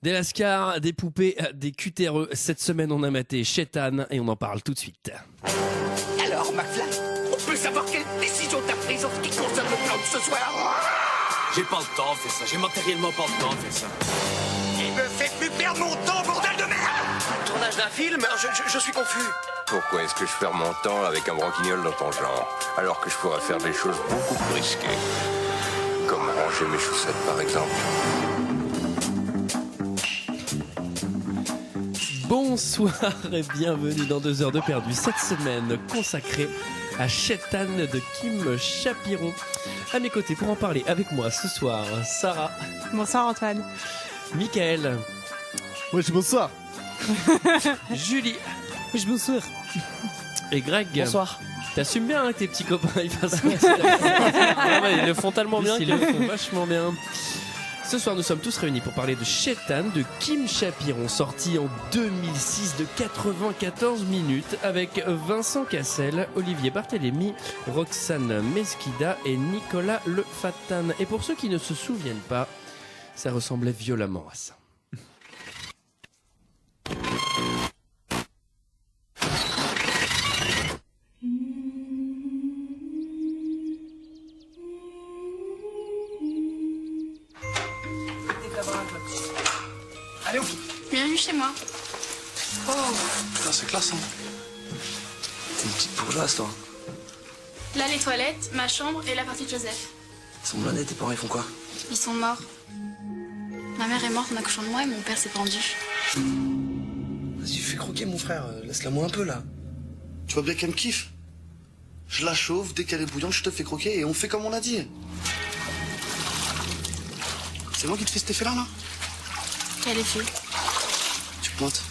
Des lascars, des poupées, des cutéreux. Cette semaine, on a maté Shaitan et on en parle tout de suite. Alors, McFly, on peut savoir quelle décision t'as prise en ce qui concerne le plan de ce soir? J'ai pas le temps de faire ça, j'ai matériellement pas le temps de faire ça. Il me fait plus perdre mon temps, bordel de merde! Tournage d'un film? Je suis confus. Pourquoi est-ce que je perds mon temps avec un branquignol dans ton genre, alors que je pourrais faire des choses beaucoup plus risquées? Comme ranger mes chaussettes, par exemple. Bonsoir et bienvenue dans 2 heures de perdu. Cette semaine consacrée à Shaitan de Kim Chapiron. À mes côtés pour en parler avec moi ce soir, Sarah. Bonsoir Antoine. Michael. Ouais, bonsoir. Julie. Bonsoir. Et Greg. Bonsoir. T'assumes bien que tes petits copains ils fassent ça. Ils le font tellement bien qu'ils le font vachement bien. Ce soir, nous sommes tous réunis pour parler de Shaitan de Kim Chapiron, sorti en 2006 de 94 minutes avec Vincent Cassel, Olivier Barthélémy, Roxane Mesquida et Nicolas Le Fatan. Et pour ceux qui ne se souviennent pas, ça ressemblait violemment à ça. Allez, Bienvenue chez moi. Oh, putain, c'est classe, hein. T'es une petite bourgeoise, toi. Là, les toilettes, ma chambre et la partie de Joseph. Ils sont blindés, tes parents, ils font quoi? Ils sont morts. Ma mère est morte en accouchant de moi et mon père s'est pendu. Vas-y, fais croquer, mon frère. Laisse-la moi un peu, là. Tu vois bien qu'elle me kiffe. Je la chauffe, dès qu'elle est bouillante, je te fais croquer et on fait comme on a dit. C'est moi qui te fais cet effet-là, là? Quel effet? Tu pointes.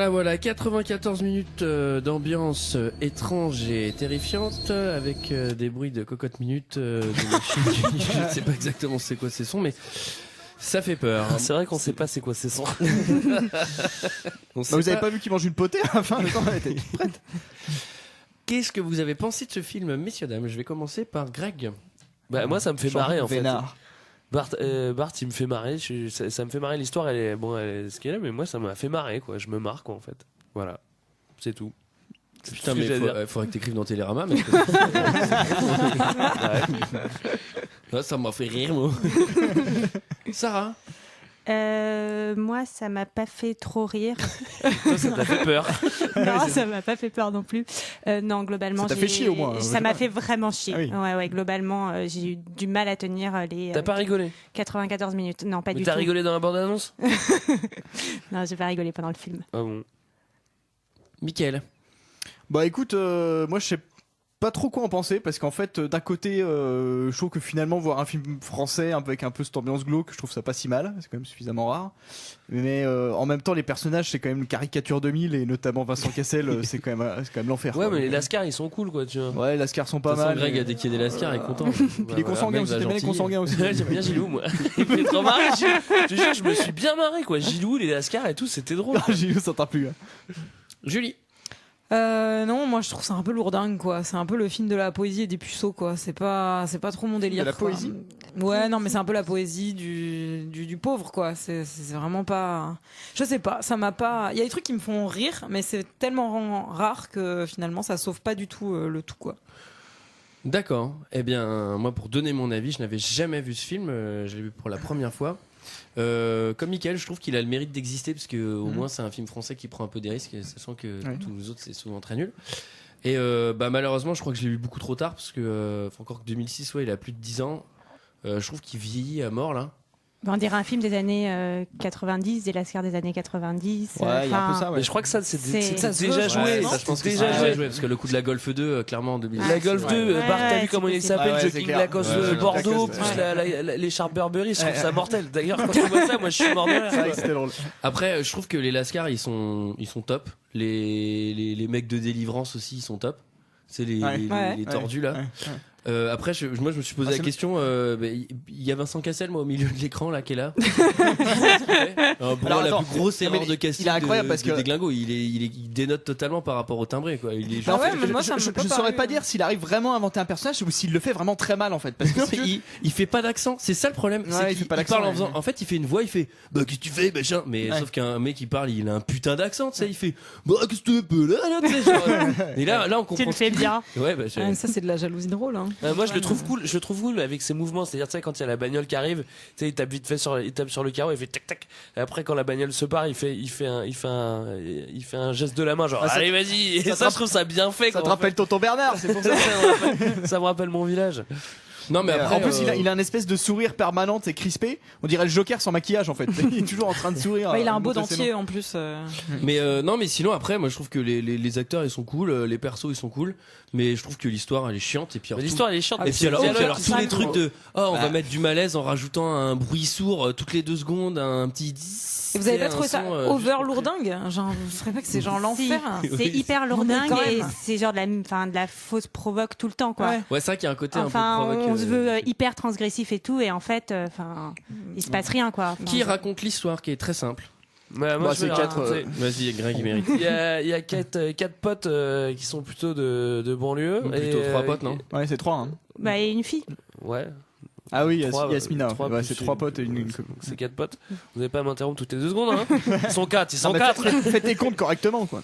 Voilà, 94 minutes d'ambiance étrange et terrifiante avec des bruits de cocotte minute de machine. Je ne sais pas exactement c'est quoi ces sons, mais ça fait peur. C'est vrai qu'on sait pas c'est quoi ces sons. Vous avez pas vu qu'il mange une potée à la fin? Le temps, elle était prête. Qu'est-ce que vous avez pensé de ce film, messieurs dames? Je vais commencer par Greg. Bah, moi, ça me fait marrer en fait. Vénard. Bart, il me fait marrer. Ça me fait marrer. L'histoire, elle est ce qu'elle est, mais moi, ça m'a fait marrer, quoi. Je me marre, quoi, en fait. Voilà, c'est tout. Putain, mais faudrait que t'écrives dans Télérama. Mais ouais, ça m'a fait rire, moi. Sarah. Moi, ça m'a pas fait trop rire. Toi, ça t'a fait peur? Non, ça m'a pas fait peur non plus. Non, globalement, ça t'a fait chier au moins. Ça m'a fait vraiment chier. Ah oui. Ouais, globalement, j'ai eu du mal à tenir les. T'as pas rigolé? 94 minutes. Non, pas mais du tout. T'as rigolé dans la bande-annonce? Non, j'ai pas rigolé pendant le film. Ah bon. Mickaël. Bah écoute, moi je sais pas trop quoi en penser parce qu'en fait d'un côté je trouve que finalement voir un film français avec un peu cette ambiance glauque, je trouve ça pas si mal, c'est quand même suffisamment rare, mais en même temps les personnages c'est quand même une caricature 2000 et notamment Vincent Cassel c'est quand même l'enfer. Ouais, quoi. mais les lascars ils sont cool, quoi, tu vois. Ouais, les lascars sont pas mal. Greg, dès qu'il y a des lascars, il est content. Puis les consanguins aussi, t'aimes bien les consanguins aussi. J'aime bien Gilou, moi. Il me fait trop marrer. Je te jure, je me suis bien marré, quoi. Gilou, les lascars et tout, c'était drôle. Gilou, ça t'entend plus. Julie. Non, moi je trouve ça un peu lourdingue, quoi. C'est un peu le film de la poésie et des puceaux, quoi. C'est pas trop mon délire. De la quoi. poésie? Ouais, non, mais c'est un peu la poésie du pauvre, quoi. C'est vraiment pas. Je sais pas, ça m'a pas. Il y a des trucs qui me font rire, mais c'est tellement rare que finalement ça sauve pas du tout le tout, quoi. D'accord. Eh bien, moi, pour donner mon avis, je n'avais jamais vu ce film. Je l'ai vu pour la première fois. Comme Mickaël, je trouve qu'il a le mérite d'exister parce que au moins c'est un film français qui prend un peu des risques, sachant que tous les autres c'est souvent très nul. Et malheureusement, je crois que je l'ai vu beaucoup trop tard parce que encore que 2006, ouais, il a plus de 10 ans. Je trouve qu'il vieillit à mort là. On dirait un film des années 90, des lascars des années 90. Ouais, il y a un peu ça, ouais. Mais je crois que ça, C'est- c'est ça déjà se joué. Ouais, non ça, je pense que déjà c'est joué. déjà joué parce que le coup de la Golf 2, clairement en 2006. La Golf 2, Ouais, Bart, t'as vu c'est comment il possible. s'appelle, Ah ouais, c'est Jogging clair. Lacoste Ouais, Bordeaux, Lacoste, plus ouais. l'écharpe Burberry, je trouve Ouais. ça mortel. D'ailleurs, quand je vois ça, moi je suis mort de rire. C'est vrai quoi. que c'était drôle. Après, je trouve que les lascars, ils sont top. Les mecs de délivrance aussi, ils sont top. C'est les Ouais. tordus là. Ouais. Après, moi, je me suis posé Ah, la c'est question. Il y a Vincent Cassel, moi, au milieu de l'écran, là, qui est là. Pour Alors, moi, la attends. plus grosse Non, mais erreur de casting. il est incroyable parce que- des Glingos. Il dénote totalement par rapport au timbré, quoi. Il est Mais en ouais, fait, mais moi, ça me je peut saurais pas pas arriver. dire s'il arrive vraiment à inventer un personnage ou s'il le fait vraiment très mal en fait. Parce que Non, si mais tu veux- il fait pas d'accent, c'est ça le problème. Ouais, C'est il qu'il fait pas il d'accent, parle en ouais. faisant. En fait, il fait une voix, il fait bah qu'est-ce que tu fais, machin. Mais Ouais. sauf qu'un mec qui parle, il a un putain d'accent, tu sais. Il fait bah qu'est-ce que tu peux là, tu sais. Genre, et là, on comprend. Tu le fais bien. Ouais, bah, Ah, ça, c'est de la jalousie drôle. Hein. Moi je le trouve cool, avec ses mouvements, c'est-à-dire tu sais quand il y a la bagnole qui arrive, tu sais il tape vite fait il tape sur le carreau, il fait tac tac. Et après quand la bagnole se part, il fait un geste de la main genre Ah, ça- allez vas-y. Et ça te ça je trouve ça bien fait. ça te quoi, en rappelle Tonton Bernard, c'est pour fait. ça. Ça me rappelle mon village. Non, mais après. En plus, il a une espèce de sourire permanent et crispé. On dirait le Joker sans maquillage en fait. Il est toujours en train de sourire. Ouais, il a un beau montrer ses dentier en plus. Mais non, mais sinon après, moi je trouve que les acteurs ils sont cool, les persos ils sont cool, mais je trouve que l'histoire elle est chiante et puis alors, L'histoire elle est chiante. et puis alors, dialogue, tous les trucs de on va Bah. mettre du malaise en rajoutant un bruit sourd toutes les 2 secondes, un petit. Et vous avez pas un trouvé ça son, overlourdingue? Genre, vous savez pas que c'est genre l'enfer? Si, c'est Oui. hyper Non, mais lourdingue quand et même. c'est genre de la fausse provoque tout le temps, quoi. Ouais. Ouais, c'est vrai qu'il y a un côté Enfin, un peu provoque. on se veut hyper transgressif et tout, et en fait, il se passe rien, quoi. Enfin, Qui raconte l'histoire qui est très simple. Ouais, moi Bah, je vais c'est la 4, raconter. Vas-y, Greg il mérite. Il y a quatre potes qui sont plutôt de banlieue. Plutôt 3 potes, non? Ouais, c'est 3. Hein. Bah, et une fille. Ouais. Ah oui, Trois, Yasmina. trois Ouais, plus c'est 3 une- potes et une. C'est 4 potes. Vous n'allez pas m'interrompre toutes les 2 secondes. Hein. Ils sont 4, ils Non, sont mais 4. fais tes comptes correctement quoi.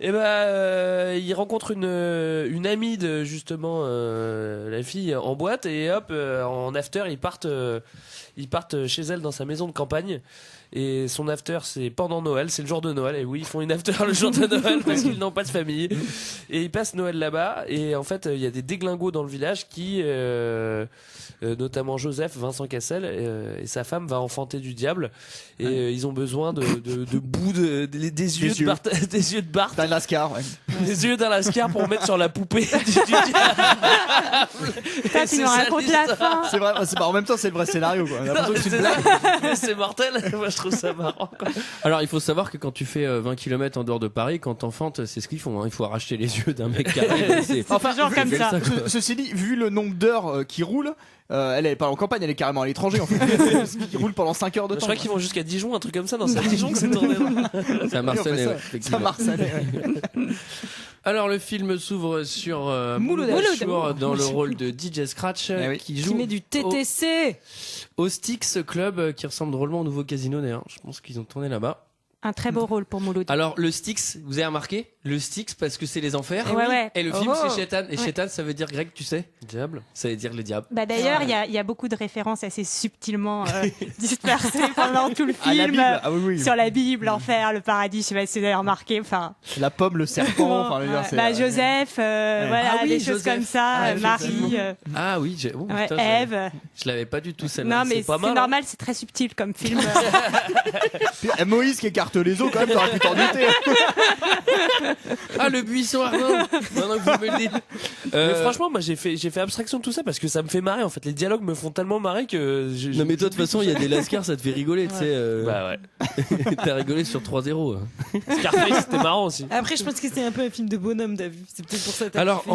Et il rencontre une amie de justement la fille en boîte et hop en after ils partent chez elle dans sa maison de campagne et son after c'est pendant Noël, c'est le jour de Noël et oui ils font une after le jour de Noël parce qu'ils n'ont pas de famille et ils passent Noël là-bas et en fait il y a des déglingos dans le village qui notamment Joseph, Vincent Cassel et sa femme va enfanter du diable et ils ont besoin de bouts des yeux de Bart, des yeux de Bart, T'as un Lascar, ouais. des yeux d'un lascar pour mettre sur la poupée du diable. Putain, tu C'est nous ça, racontes la l'histoire. fin. C'est vrai, en même temps, c'est le vrai scénario quoi. On a l'impression que c'est une C'est blague. c'est mortel, moi je trouve ça marrant quoi. Alors il faut savoir que quand tu fais 20 km en dehors de Paris, quand t'enfantes, c'est ce qu'ils font. Il faut arracher les yeux d'un mec qui arrive. C'est Enfin, toujours comme ça. Ceci dit, vu le nombre d'heures qui roule, elle est pas en campagne, elle est carrément à l'étranger en fait. Parce qu'il roule pendant 5 heures de Je temps. crois qu'ils vont jusqu'à Dijon, un truc comme ça, dans c'est à Dijon que c'est tourné. à Marseille. Ça, Ouais, effectivement. ça Marseille. Ouais. Alors le film s'ouvre sur Mouloud Achour dans le rôle de DJ Scratch Eh oui. qui joue Qui met du TTC. au Styx Club qui ressemble drôlement au nouveau casino d'ailleurs. Je pense qu'ils ont tourné là-bas. Un très beau rôle pour Mouloud. Alors le Styx, vous avez remarqué le Styx parce que c'est les enfers. Ouais, ouais. Et le film Oh. c'est Shaitan. Et Ouais. Shaitan ça veut dire Greg, tu sais? Diable. Ça veut dire le diable. Bah d'ailleurs, il y a beaucoup de références assez subtilement dispersées pendant tout le À la film Bible, ah oui, oui. sur la Bible, l'enfer, le paradis. Je sais pas si vous avez remarqué. Enfin, La pomme, le serpent, enfin, je veux dire, c'est. bah, Joseph, voilà, Ah oui, des choses Joseph. comme ça. Ah, Marie, Ah oui, oh, ouais, putain, Ève. je l'avais pas du tout celle-là. Non, mais pas c'est mal, hein. normal, c'est très subtil comme film. Puis, Moïse qui écarte les os, quand même, t'aurais pu t'en douter. Ah le buisson ardent. Maintenant que vous me le dites. Mais franchement, moi j'ai fait abstraction de tout ça parce que ça me fait marrer en fait. Les dialogues me font tellement marrer que. Non mais toi de toute façon il y a des lascars ça te fait rigoler tu sais. Bah ouais. T'as rigolé sur 3-0. Scarface c'était marrant aussi. Après, je pense que c'était un peu un film de bonhomme, t'as vu. C'est peut-être pour ça que t'as Alors kiffé.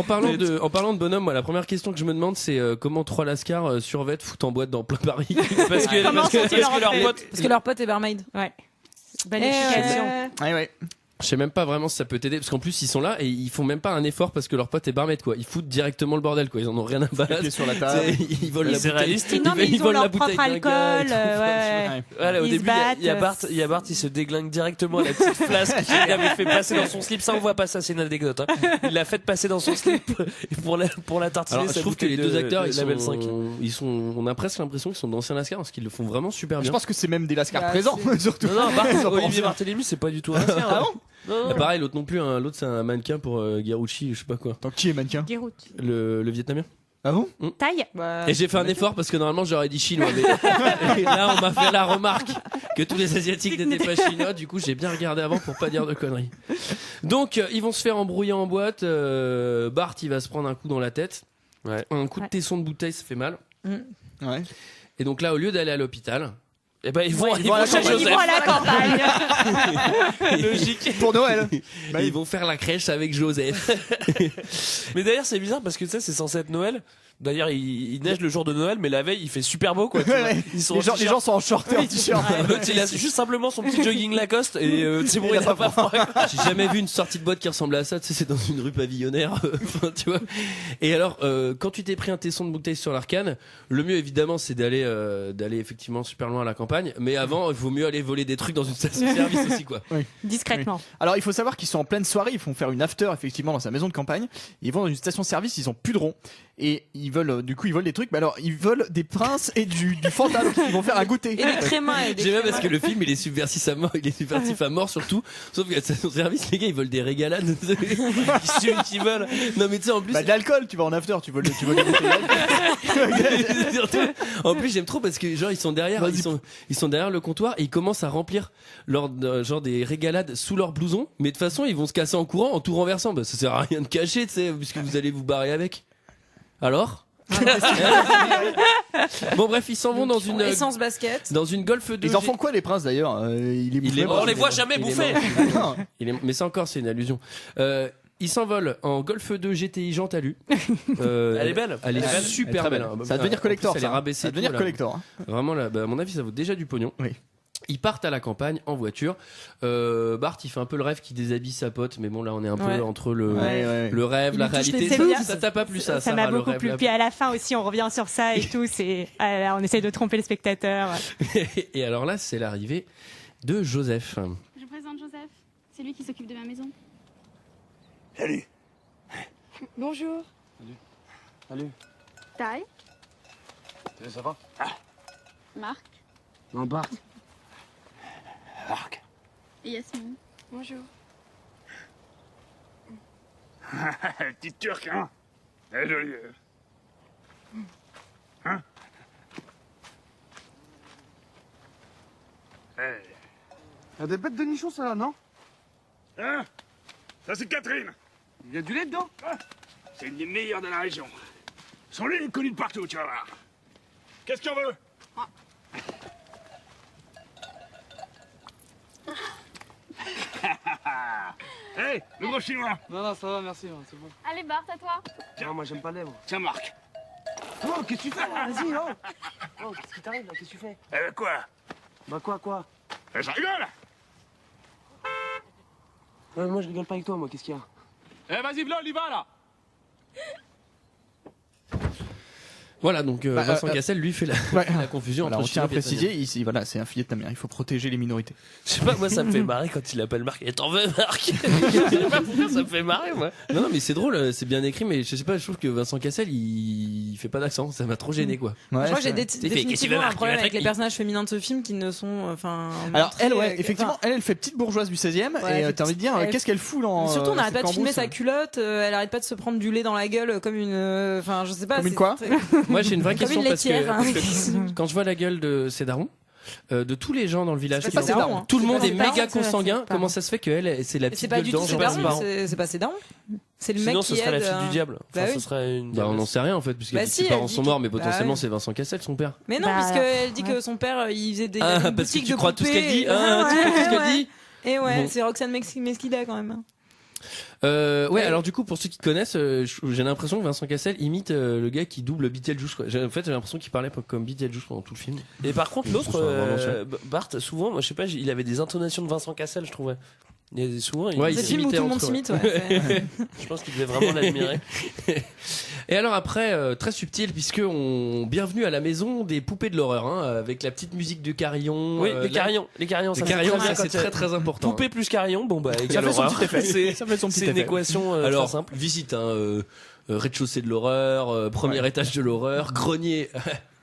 en parlant de bonhomme, moi la première question que je me demande c'est comment 3 lascars survêtent foutent en boîte dans plein Paris. Parce que, Comment sont-ils leur rentrés pote. Parce que leur pote est barmaid. Ouais. Bonne Eh explication. Ouais, ouais. Je sais même pas vraiment si ça peut t'aider parce qu'en plus ils sont là et ils font même pas un effort parce que leur pote est barmaid quoi. Ils foutent directement le bordel quoi. Ils en ont rien à Les battre. pieds sur la table. Ils volent la C'est bouteille. réaliste. Non, mais ils ont volent leur la bouteille propre d'un gars et alcool. tout. Ouais. Voilà, au Ils se début, il y a battent. Bart, il se déglingue directement la petite flasque qu'il avait fait passer dans son slip. Ça, on voit pas ça, c'est une anecdote. Hein. Il l'a fait passer dans son slip pour la tartiner. Alors je sa trouve que bouteille les deux de- acteurs de Label 5. on a presque l'impression qu'ils sont d'anciens lascars parce qu'ils le font vraiment super Je bien. pense que c'est même des lascars Bah, présents, surtout. Non, non, Ils ont pas Olivier pensé. Barthélémy, c'est pas du tout un ancien. Ah bon Non, Ah, non. pareil l'autre non plus hein. L'autre c'est un mannequin pour Garouchi je sais pas quoi. Donc qui est mannequin? Guérout. Le Vietnamien. Ah bon? Thaï. Et j'ai fait un effort parce que normalement j'aurais dit chinois. Mais et là, on m'a fait la remarque que tous les Asiatiques n'étaient pas chinois. Du coup, j'ai bien regardé avant pour pas dire de conneries. Donc, ils vont se faire embrouiller en boîte. Bart, il va se prendre un coup dans la tête. Un coup de tesson de bouteille, ça fait mal. Ouais. Et donc là, au lieu d'aller à l'hôpital, eh ben, ils vont chez Ils vont à la campagne. Logique. Pour Noël. Ils vont faire la crèche avec Joseph. Mais d'ailleurs, c'est bizarre parce que tu sais, c'est censé être Noël. D'ailleurs, il neige le jour de Noël, mais la veille, il fait super beau, quoi. Tu vois. Les gens sont en short et en t-shirt. L'autre, il a juste simplement son petit jogging Lacoste et c'est bon, il a pas froid. J'ai jamais vu une sortie de boîte qui ressemble à ça. Tu sais, c'est dans une rue pavillonnaire. Tu vois. Et alors, quand tu t'es pris un tesson de bouteille sur l'arcane, le mieux évidemment, c'est d'aller effectivement super loin à la campagne. Mais avant, il vaut mieux aller voler des trucs dans une station-service aussi, quoi. Oui. Discrètement. Oui. Alors, il faut savoir qu'ils sont en pleine soirée. Ils font faire une after effectivement dans sa maison de campagne. Ils vont dans une station-service. Ils ont plus de ronds. Et ils volent des trucs. Mais alors, ils volent des princes et du Fanta. Donc, ils vont faire un goûter. Et des crémins. J'aime bien parce que le film, il est subversif à mort. Il est subversif à mort surtout. Sauf qu'à la station-service, les gars, ils volent des régalades. Ils volent. Non, mais tu sais, en plus. Bah, de l'alcool, tu vas en after, tu voles des bouteilles d'alcool. En plus, j'aime trop parce que genre ils sont derrière le comptoir et ils commencent à remplir genre des régalades sous leur blouson, mais de toute façon ils vont se casser en courant en tout renversant. Bah ça sert à rien de cacher, tu sais, puisque vous allez vous barrer avec. Alors bon bref, ils s'en vont dans une essence basket. Dans une Golf 2. Ils en font quoi les princes d'ailleurs? On les voit jamais bouffer. Mais ça encore, c'est une allusion. Ils s'envolent en Golf 2 GTI Jean Talus. Elle est belle. Elle est super belle. Ça va devenir collector. Elle est rabaissée. Ça va devenir collector. Vraiment là, à mon avis, ça vaut déjà du pognon. Oui. Ils partent à la campagne en voiture. Bart, il fait un peu le rêve qui déshabille sa pote, mais bon là, on est un peu entre le rêve, la réalité. Ça t'a pas plu ça? Ça m'a beaucoup plu. Puis à la fin aussi, on revient sur ça et tout. On essaie de tromper le spectateur. Et alors là, c'est l'arrivée de Joseph. Je présente Joseph. C'est lui qui s'occupe de ma maison. Salut. Bonjour. Salut. Taille. Ça va? Marc. Non, Bart. Marc. Et Yasmine. Bonjour. Petite turque, hein? Elle est jolie. Hein? Hey. Y'a des bêtes de nichons, ça là, non? Hein? Ça, c'est Catherine. Il y a du lait dedans? C'est une des meilleures de la région. Son lait est connu de partout, tu vas voir. Qu'est-ce qu'on veut? Hey, le gros chinois. Non, ça va, merci, c'est bon. Allez, Bart, à toi. Non, moi j'aime pas le lait, moi. Tiens, Marc. Oh, qu'est-ce que tu fais là? Vas-y, oh! Oh, qu'est-ce qui t'arrive là? Qu'est-ce que tu fais? Quoi? Bah, quoi? Je rigole. Moi je rigole pas avec toi, moi, qu'est-ce qu'il y a? Vas-y, V'là, on y va, là. Voilà, donc Vincent Cassel lui fait la confusion Voilà, entre on tient à chinois et préciser, ici, voilà, c'est un vietnamien, il faut protéger les minorités. Je sais pas, moi ça me fait marrer quand il appelle Marc. Et t'en veux, Marc? Je sais pas pourquoi ça me fait marrer, moi. Non, mais c'est drôle, c'est bien écrit, mais je sais pas, je trouve que Vincent Cassel il fait pas d'accent, ça m'a trop gêné quoi. Ouais, je crois que j'ai qu'est-ce que tu veux, définitivement un Marc, problème tu vas avec les traquer. personnages féminins de ce film qui ne sont Alors elle, effectivement, elle fait petite bourgeoise du 16e et t'as envie de dire qu'est-ce qu'elle fout dans. Surtout on n'arrête cette pas de filmer cambrousse. sa culotte, elle arrête pas de se prendre du lait dans la gueule comme une je sais pas. Comme une c'est quoi très- Moi j'ai une vraie Comme question une parce laitière, hein. que quand je vois la gueule de ses darons, de tous les gens dans le village, C'est pas ses darons, hein. tout le C'est monde pas est ses méga darons, c'est consanguin. pas- Comment ça se fait qu'elle, c'est la petite C'est pas gueule du tout d'ange ses en bas de darons, parents. c'est pas ses darons. C'est le mec Sinon, qui ce serait la aide, fille du diable. Enfin, Bah ce oui. serait une. Bah, on n'en sait rien en fait, puisque Bah les si, parents elle sont dit morts, que- mais potentiellement bah c'est Vincent Cassel, son père. Mais non, Bah, puisqu'elle dit ouais. que son père il faisait des Ah, une parce que boutique tu de crois tout ce poupées. qu'elle dit. Ah, tu crois tout ce qu'elle dit. Et ouais, Bon. c'est Roxane Mesquida quand même. Ouais, alors du coup, pour ceux qui connaissent, j'ai l'impression que Vincent Cassel imite le gars qui double Beetlejuice, quoi. En fait, j'ai l'impression qu'il parlait comme Beetlejuice pendant tout le film. Et par contre, l'autre, Bonsoir, vraiment, cher. Bart, souvent, moi je sais pas, il avait des intonations de Vincent Cassel, je trouvais. Il y a souvent, Ouais, C'est le film où tout le monde s'imite, ouais. Je pense qu'il devait vraiment l'admirer. Et alors après, très subtil, puisque bienvenue à la maison des poupées de l'horreur, hein, avec la petite musique de carillon. Oui, là- les carillons, Les ça carillons, c'est ça c'est très très important. Poupée plus carillon, bon bah Ça égale fait son horreur. petit effet. C'est Ça fait son petit c'est une effet. équation Alors, très simple. visite, rez-de-chaussée de l'horreur, premier étage de l'horreur, grenier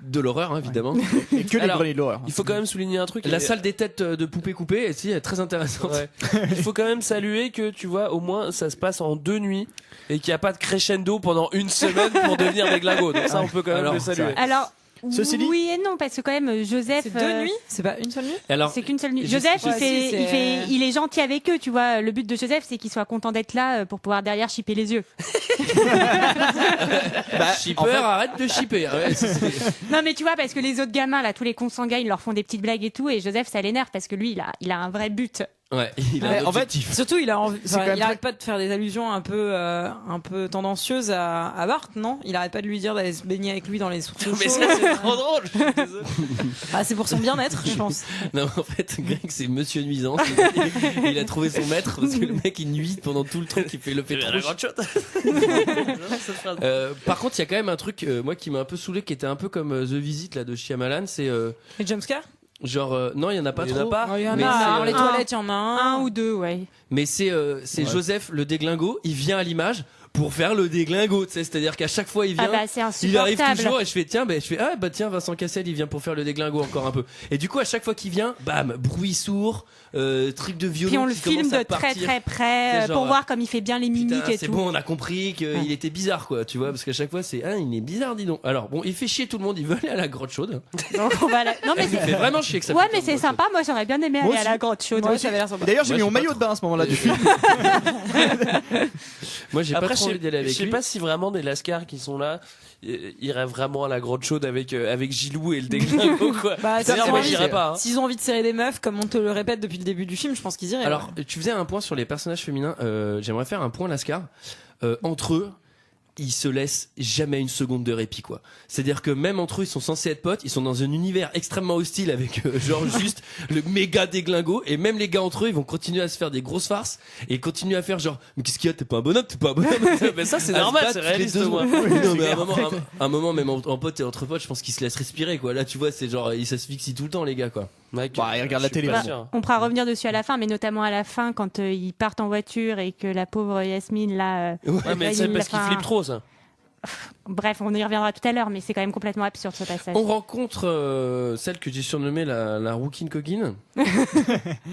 de l'horreur, hein, évidemment. Et que les Alors, greniers de l'horreur. Il faut quand même souligner un truc. La salle des têtes de poupées coupées, elle est très intéressante. Ouais. Il faut quand même saluer que tu vois, au moins ça se passe en 2 nuits et qu'il n'y a pas de crescendo pendant 1 semaine pour devenir des glingos. Donc ça, on peut quand même Alors, le saluer. Alors, Ceci dit- oui et non, parce que quand même, Joseph. C'est 2 nuits, c'est pas une seule nuit. Alors, C'est qu'une seule nuit. Juste- Joseph, Ouais, si, c'est- il est gentil avec eux, tu vois. Le but de Joseph, c'est qu'il soit content d'être là pour pouvoir derrière chipper les yeux. shipper, arrête de shipper. Hein, ouais, Non, mais tu vois, parce que les autres gamins, là, tous les consanguins, ils leur font des petites blagues et tout, et Joseph, ça l'énerve parce que lui, il a un vrai but. ouais, il a Ouais, un en fait, objectif. Surtout, il a envie, C'est quand même il arrête pas de faire des allusions un peu tendancieuses à Bart, non? Il arrête pas de lui dire d'aller se baigner avec lui dans les sources chaudes. Mais ça, c'est trop drôle. Je suis désolé. Ah, c'est pour son bien-être, je pense. Non, en fait, Greg, c'est Monsieur Nuisance. Il a trouvé son maître parce que le mec, il nuit pendant tout le truc, il fait le fait La trop. grande shot. Par contre, il y a quand même un truc, moi, qui m'a un peu saoulé, qui était un peu comme The Visit là de Shyamalan, c'est Les jumpscares? genre, non, il y en a pas Il y en trop. a pas. Il y en Mais a, c'est, dans les euh, toilettes, il y en a un. Un ou deux, ouais. Mais c'est Joseph le déglingo, il vient à l'image pour faire le déglingo, tu sais, c'est-à-dire qu'à chaque fois il vient, Ah bah, c'est il arrive insupportable. toujours et je fais tiens Vincent Cassel il vient pour faire le déglingo encore un peu. Et du coup à chaque fois qu'il vient, bam, bruit sourd, truc de violon Puis on le qui commence filme à de très partir. très près C'est genre, pour voir comme il fait bien les mimiques Putain, et c'est tout. bon, on a compris qu'il était bizarre, quoi, tu vois, parce qu'à chaque fois c'est il est bizarre, dis donc. Alors bon, il fait chier tout le monde, il veut aller à la grotte chaude. Donc, on va non mais Il fait vraiment chier que ça. Ouais, putain mais de c'est grotte sympa. Moi, j'aurais bien aimé Moi aller à aussi. la grotte chaude. Ouais, ça avait l'air sympa. D'ailleurs, j'ai Moi, mis je mon suis pas maillot de bain à ce moment-là du film. Moi j'ai pas Après, trop envie d'aller avec je sais lui. pas si vraiment des lascars qui sont là iraient vraiment à la grotte chaude avec Gilou et le déglingo, quoi. Bah, C'est-à-dire, s'ils ont moi, envie- j'irais pas. Hein. S'ils ont envie de serrer des meufs, comme on te le répète depuis le début du film, je pense qu'ils iraient. Alors, tu faisais un point sur les personnages féminins. J'aimerais faire un point Lascar. Entre eux, ils se laissent jamais une seconde de répit, quoi. C'est-à-dire que même entre eux, ils sont censés être potes. Ils sont dans un univers extrêmement hostile avec genre juste le méga déglingo. Et même les gars entre eux, ils vont continuer à se faire des grosses farces et continuer à faire genre, mais qu'est-ce qu'il y a? T'es pas un bonhomme, t'es pas un bonhomme. Mais ça, c'est À se normal, battre c'est toutes les réaliste, 2 moi. secondes. Oui, non, mais à un moment, même en pote et entre potes, je pense qu'ils se laissent respirer, quoi. Là, tu vois, c'est genre, ils s'asphyxient tout le temps, les gars, quoi. Mec, Bah, ils regardent la télé. pas bon. sûr. On pourra revenir dessus à la fin, mais notamment à la fin quand ils partent en voiture et que la pauvre Yasmine là. Ouais, mais c'est parce qu'il flippe trop, ça. Bref, on y reviendra tout à l'heure, mais c'est quand même complètement absurde ce passage. On rencontre celle que j'ai surnommée la rouquine coquine.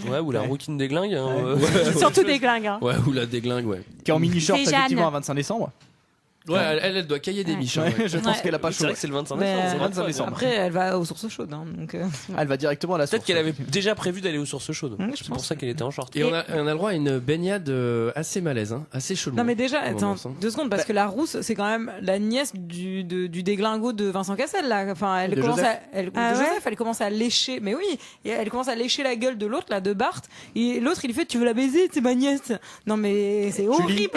Ouais, ou la rouquine déglingue. Hein, Surtout des glingues. Hein. Ouais, ou la déglingue, ouais. Qui est en mini-short, C'est Jeanne. effectivement, à 25 décembre. Ouais, elle doit cailler des Ouais. biches. hein, Ouais, ouais. je pense Ouais. qu'elle a pas C'est chaud. vrai que c'est le 25 Mais, décembre. c'est 25 vrai. décembre. Après, elle va aux sources chaudes. Hein, donc, Ah, elle va directement à la Peut-être source. qu'elle avait déjà prévu d'aller aux sources chaudes. je C'est pense. pour ça qu'elle était en short. Et on a le droit à une baignade assez malaise, hein, assez chelou. Non mais déjà, Comment attends, on sent 2 secondes, parce que la rousse, c'est quand même la nièce du déglingo de Vincent Cassel, là. Enfin, elle De commence Joseph. Ah de ouais Joseph, elle commence à lécher, mais oui, et elle commence à lécher la gueule de l'autre, là, de Bart, et l'autre, il fait, tu veux la baiser, c'est ma nièce. Non mais c'est horrible.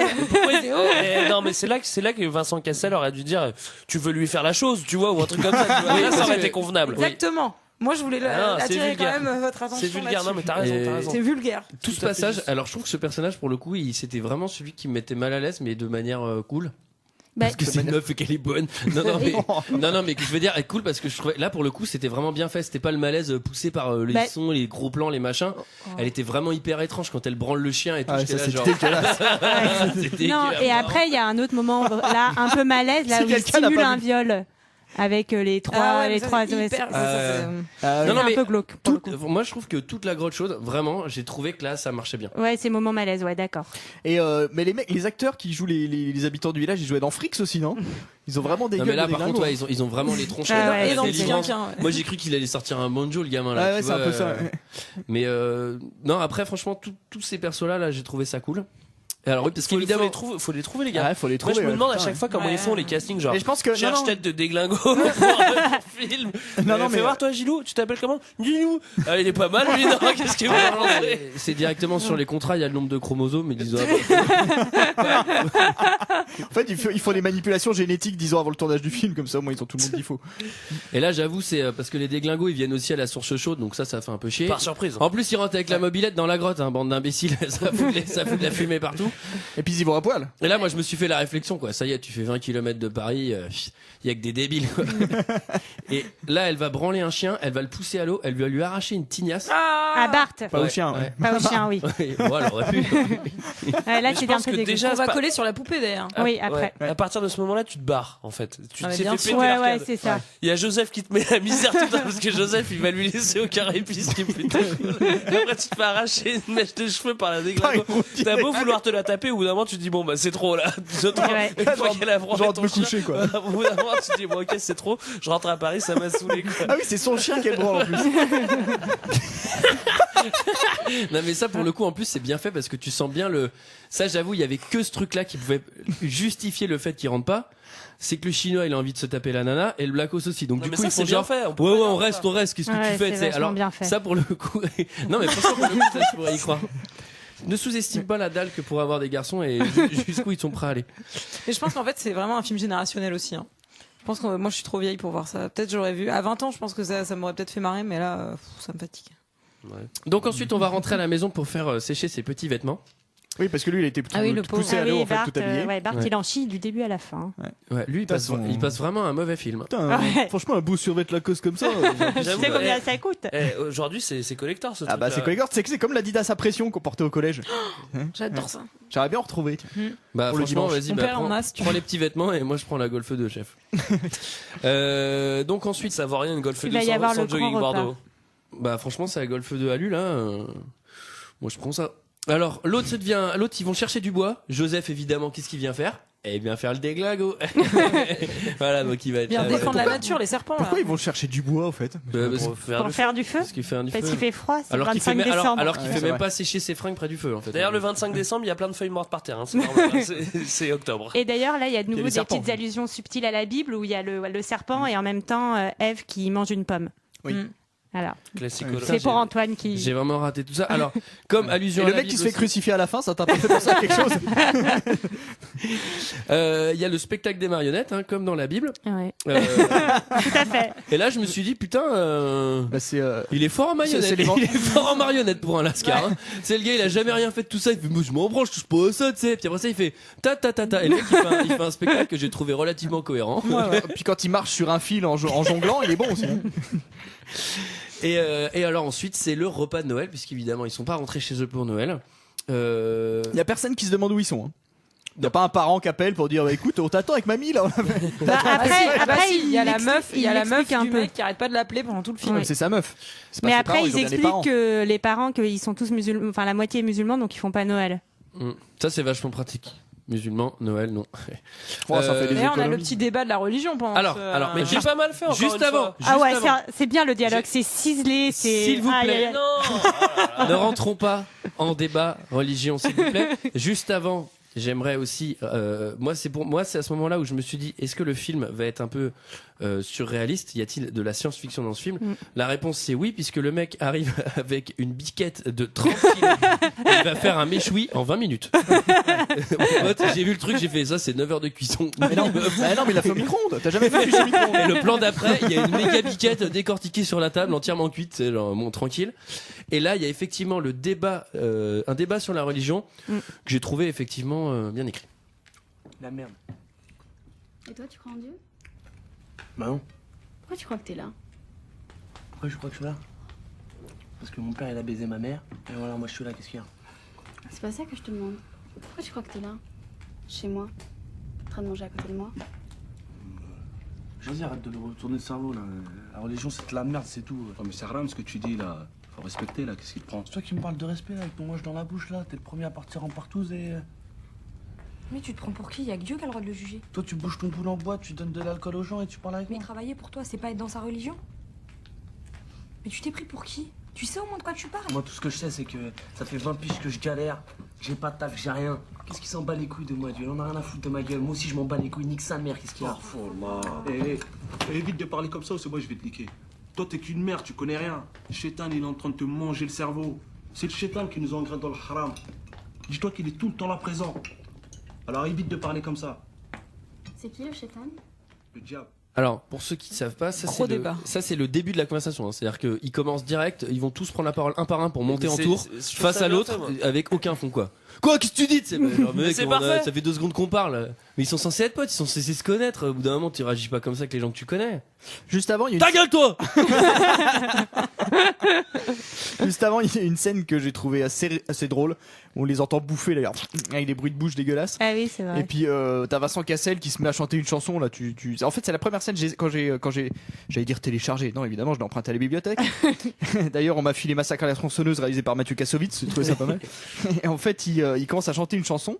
C'est horrible. Non, mais c'est là que Vincent Cassel aurait dû dire tu veux lui faire la chose, tu vois, ou un truc comme ça. Tu vois. Là, ça aurait été convenable. Exactement. Moi, je voulais Ah, c'est attirer quand vulgaire. même votre attention. C'est vulgaire, non, mais t'as raison, Et- t'as raison. C'est vulgaire. Tout ce Tout à fait passage, juste. alors je trouve que ce personnage, pour le coup, c'était vraiment celui qui me mettait mal à l'aise, mais de manière cool. Bah, Parce que c'est une meuf et qu'elle est bonne. Non, mais que je veux dire, elle est cool parce que je trouvais, là, pour le coup, c'était vraiment bien fait. C'était pas le malaise poussé par les Bah- sons, les gros plans, les machins. Elle était vraiment hyper étrange quand elle branle le chien et tout. Ah, j'étais ça, là, c'est genre. dégueulasse. C'était non, et après, il y a un autre moment là, un peu malaise, là Si où il quelqu'un n'a simule pas un vu. viol avec les trois. Ah ouais, mais les ça, trois c'est hyper- Ah, Non, non, c'est mais un peu glauque. pour le toute- coup. moi, je trouve que toute la grotte chaude, vraiment, j'ai trouvé que là, ça marchait bien. Ouais, c'est moment malaise, ouais, d'accord. Et mais les acteurs qui jouent les habitants du village, ils jouaient dans Fricks aussi, non? Ils ont vraiment des Non, gueules mais là, de par contre, déglingo. ouais, ils ont vraiment les tronches. Ah ouais, Et dans c'est le délivrant. Quinquin, ouais. Moi, j'ai cru qu'il allait sortir un banjo, le gamin là. Ouais, tu ouais, c'est un vois, peu ça. ouais. Mais non, après, franchement, tous ces persos-là, j'ai trouvé ça cool. Et alors, oui, parce qu'évidemment, faut les trouver, les gars. Ah, faut les Moi, trouver. je me ouais, demande à putain, chaque fois comment Ouais. ils font les castings, genre. Mais je pense que Cherche non, tête de déglingo pour un film. Non, non, Fais mais voir toi, Gilou, tu t'appelles comment Gilou. Ah, il est pas mal, lui, non Qu'est-ce que vous pensez c'est directement sur les contrats, il y a le nombre de chromosomes, mais disons. en fait, il faut des manipulations génétiques 10 ans avant le tournage du film, comme ça au moins ils ont tout le monde qu'il faut. Et là, j'avoue, c'est parce que les déglingos, ils viennent aussi à la source chaude, donc ça fait un peu chier. Par surprise. En plus, ils rentrent avec la mobilette dans la grotte, hein, bande d'imbéciles, ça fout de la fumée partout. Et puis ils y vont à poil. Et là, moi, je me suis fait la réflexion, quoi. Ça y est, tu fais 20 km de Paris, il y a que des débiles, quoi. Et là, elle va branler un chien, elle va le pousser à l'eau, elle va lui arracher une tignasse. À Bart. Pas au chien. Ouais. Pas au chien, oui. Ouais, bon, elle aurait pu. Là, je c'est un pense peu que dégueu. déjà, On va coller sur la poupée d'ailleurs. Oui, après. À partir de ce moment-là, tu te barres, en fait. Tu Ah, mais t'es bien fait sûr. péter Ouais, l'arcade. ouais, c'est ça. Il y a Joseph qui te met la misère tout le temps parce que Joseph il va lui laisser aucun répit, ce qui est plutôt cool. Après tu te fais arracher une mèche de cheveux par la déglingo. T'as beau vouloir te la taper, au bout d'un moment tu te dis bon bah c'est trop là. Ouais. Une fois qu'elle a branlé Genre de ton me chien, coucher, quoi. au bout d'un moment tu te dis bon ok c'est trop, je rentre à Paris, ça m'a saoulé quoi. Ah oui, c'est son chien qu'elle branle en plus. Non, mais ça, pour le coup, en plus, c'est bien fait parce que tu sens bien le. Ça, j'avoue, il y avait que ce truc-là qui pouvait justifier le fait qu'il rentre pas. C'est que le chinois, il a envie de se taper la nana et le Blackos aussi. Donc, Non, du mais coup, ça, ils c'est font bien genre. fait, on peut Ouais, pas ouais, dire on reste, ça. on reste. Qu'est-ce que Ouais, tu fais, c'est tu sais. vachement Alors, bien fait. ça, pour le coup. Non, mais franchement, pour le coup, ça, je pourrais y croire. Ne sous-estime pas la dalle que pour avoir des garçons et jusqu'où ils sont prêts à aller. Et je pense qu'en fait, c'est vraiment un film générationnel aussi. Hein. Je pense que moi, je suis trop vieille pour voir ça. Peut-être j'aurais vu. À 20 ans, je pense que ça m'aurait peut-être fait marrer, mais là, ça me fatigue. Ouais. Donc, ensuite, on va rentrer à la maison pour faire sécher ses petits vêtements. Oui, parce que lui, il a été Ah oui, le poussé Ah à l'eau, oui, en fait, Bart, tout habillé. ouais, Bart, Ouais. il en chie du début à la fin. Ouais, lui, il passe vraiment un mauvais film. Putain, Ouais. franchement, un beau survêt Lacoste comme ça. Tu J'avoue, sais combien ouais. ça coûte? Aujourd'hui c'est collector ce Ah truc. bah c'est collector, c'est comme l'Adidas à pression qu'on portait au collège. J'adore ça. J'aimerais bien en retrouver. Tiens. Bah, Pour le franchement, dimanche. vas-y, Mon bah, père en a, si tu prends veux. les petits vêtements et moi, je prends la Golf 2, chef. Donc, ensuite, Ça vaut rien une Golf Il 2 va y sans, avoir sans le grand jogging repas. Bordeaux. bah, franchement, c'est la Golf 2 Alu, là. Moi, je prends ça. Alors, l'autre, ils vont chercher du bois. Joseph, évidemment, qu'est-ce qu'il vient faire? Eh bien, faire le déglingo. Voilà, donc il va être Bien là, défendre ouais. la nature, les serpents. Pourquoi là. ils vont chercher du bois, au fait Pour Pour faire du feu? Parce qu'il fait du Parce feu. qu'il fait froid, c'est le Alors qu'il fait, 25 décembre. alors qu'il Ouais, fait c'est même vrai. pas sécher ses fringues près du feu, en fait. D'ailleurs le 25 décembre il y a plein de feuilles mortes par terre, hein, c'est normal, hein, c'est octobre. Et d'ailleurs, là, il y a de nouveau les des serpents. petites allusions subtiles à la Bible où il y a le serpent et en même temps Ève qui mange une pomme. Oui. Voilà. Classico. C'est pour Antoine qui. J'ai vraiment raté tout ça. Alors, comme allusion Et à le la mec qui se Bible fait crucifier à la fin, ça t'a pas fait penser à quelque chose il y a le spectacle des marionnettes, hein, comme dans la Bible. Ouais. Tout à fait. Et là, je me suis dit, putain, Bah, c'est il est fort en marionnette. C'est les Il est fort en marionnette pour un Lascar. Hein. C'est le gars, il a jamais rien fait de tout ça. Il fait, moi, je m'en branche, je touche pas à ça, tu sais. Puis après ça, il fait ta ta ta ta. Et le mec, il fait un spectacle que j'ai trouvé relativement cohérent. Puis quand il marche sur un fil en jonglant, il est bon aussi. hein. Et alors ensuite, c'est le repas de Noël, puisqu'évidemment, ils sont pas rentrés chez eux pour Noël. Il y a personne qui se demande où ils sont. Hein. Il n'y a pas un parent qui appelle pour dire bah, écoute, on t'attend avec mamie là. Bah, après, il y a la meuf, il y a la meuf un du peu. mec qui arrête pas de l'appeler pendant tout le film. Ouais. C'est sa meuf. C'est pas Mais ses après, parents, ils ont bien des expliquent parents. que les parents, qu'ils sont tous musulmans, enfin la moitié est musulmans, donc ils font pas Noël. Ça, c'est vachement pratique. Musulmans, Noël, non. Oh, ça fait des D'ailleurs, on a le économies. petit débat de la religion pendant Alors, ce- Mais j'ai pas mal fait encore Juste une avant. fois. Ah ouais, Juste avant. c'est bien le dialogue, c'est ciselé, c'est. S'il vous Aïe, plaît. aïe, aïe. Non. Ne rentrons pas en débat religion, s'il vous plaît. Juste avant, j'aimerais aussi. Moi, c'est à ce moment-là où je me suis dit, est-ce que le film va être un peu surréaliste? Y a-t-il de la science-fiction dans ce film? La réponse c'est oui, puisque le mec arrive avec une biquette de 30 kilos. Il va faire un méchoui en 20 minutes. Mon pote, j'ai vu le truc, j'ai fait ça, c'est 9 heures de cuisson. Mais non, mais il a fait au micro-ondes. T'as jamais fait du micro-ondes. Et le plan d'après, il y a une méga biquette décortiquée sur la table, entièrement cuite, c'est genre bon, tranquille. Et là, il y a effectivement le débat, un débat sur la religion que j'ai trouvé effectivement bien écrit. La merde. Et toi, tu crois en Dieu? Bah non. Pourquoi tu crois que t'es là? Pourquoi je crois que je suis là? Parce que mon père, il a baisé ma mère. Et voilà, moi je suis là, qu'est-ce qu'il y a? C'est pas ça que je te demande. Pourquoi tu crois que t'es là? Chez moi? En train de manger à côté de moi? Vas-y, arrête de le retourner le cerveau, là. La religion, c'est de la merde, c'est tout. Oh, mais c'est rien ce que tu dis là. Faut respecter là, qu'est-ce qu'il te prend? C'est toi qui me parles de respect, là, avec ton moche dans la bouche, là. T'es le premier à partir en partouze et... Mais tu te prends pour qui? Y'a que Dieu qui a le droit de le juger. Toi, tu bouges ton boule en bois, tu donnes de l'alcool aux gens et tu parles avec Mais moi. travailler pour toi, c'est pas être dans sa religion? Mais tu t'es pris pour qui? Tu sais au moins de quoi tu parles? Moi, tout ce que je sais, c'est que ça fait 20 piges que je galère, que j'ai pas de taf, que j'ai rien. Qu'est-ce qui s'en bat les couilles de moi, Dieu? Il en a rien à foutre de ma gueule. Moi aussi, je m'en bats les couilles. Nique sa mère, qu'est-ce qu'il y a? Évite de parler comme ça ou c'est moi je vais te niquer. Toi t'es qu'une merde, tu connais rien. Le Shaitan il est en train de te manger le cerveau. C'est le Shaitan qui nous engraine dans le haram. Dis-toi qu'il est tout le temps là présent. Alors évite de parler comme ça. C'est qui le chétan? Le diable. Alors, pour ceux qui ne savent pas, Gros débat. ça c'est le début de la conversation. Hein. C'est-à-dire qu'ils commencent direct, ils vont tous prendre la parole un par un pour monter Mais en c'est- tour je trouve face ça à bien l'autre fait, moi. avec aucun fond quoi. Quoi, qu'est-ce que tu dis? C'est genre, mec, c'est on a- parfait. ça fait 2 secondes qu'on parle. Mais ils sont censés être potes, ils sont censés se connaître. Au bout d'un moment, tu réagis pas comme ça avec les gens que tu connais. Juste avant, il y a Ta gueule, toi! Juste avant, il y a une scène que j'ai trouvée assez drôle. Où on les entend bouffer d'ailleurs, avec des bruits de bouche dégueulasses. Ah oui, c'est vrai. Et puis t'as Vincent Cassel qui se met à chanter une chanson là. En fait, c'est la première scène quand j'ai, j'allais dire téléchargé. Non, évidemment, je l'ai emprunté à la bibliothèque. D'ailleurs, on m'a filé Massacre à la tronçonneuse réalisé par Mathieu Kassovitz. J'ai trouvé ça pas mal. Et en fait, il commence à chanter une chanson.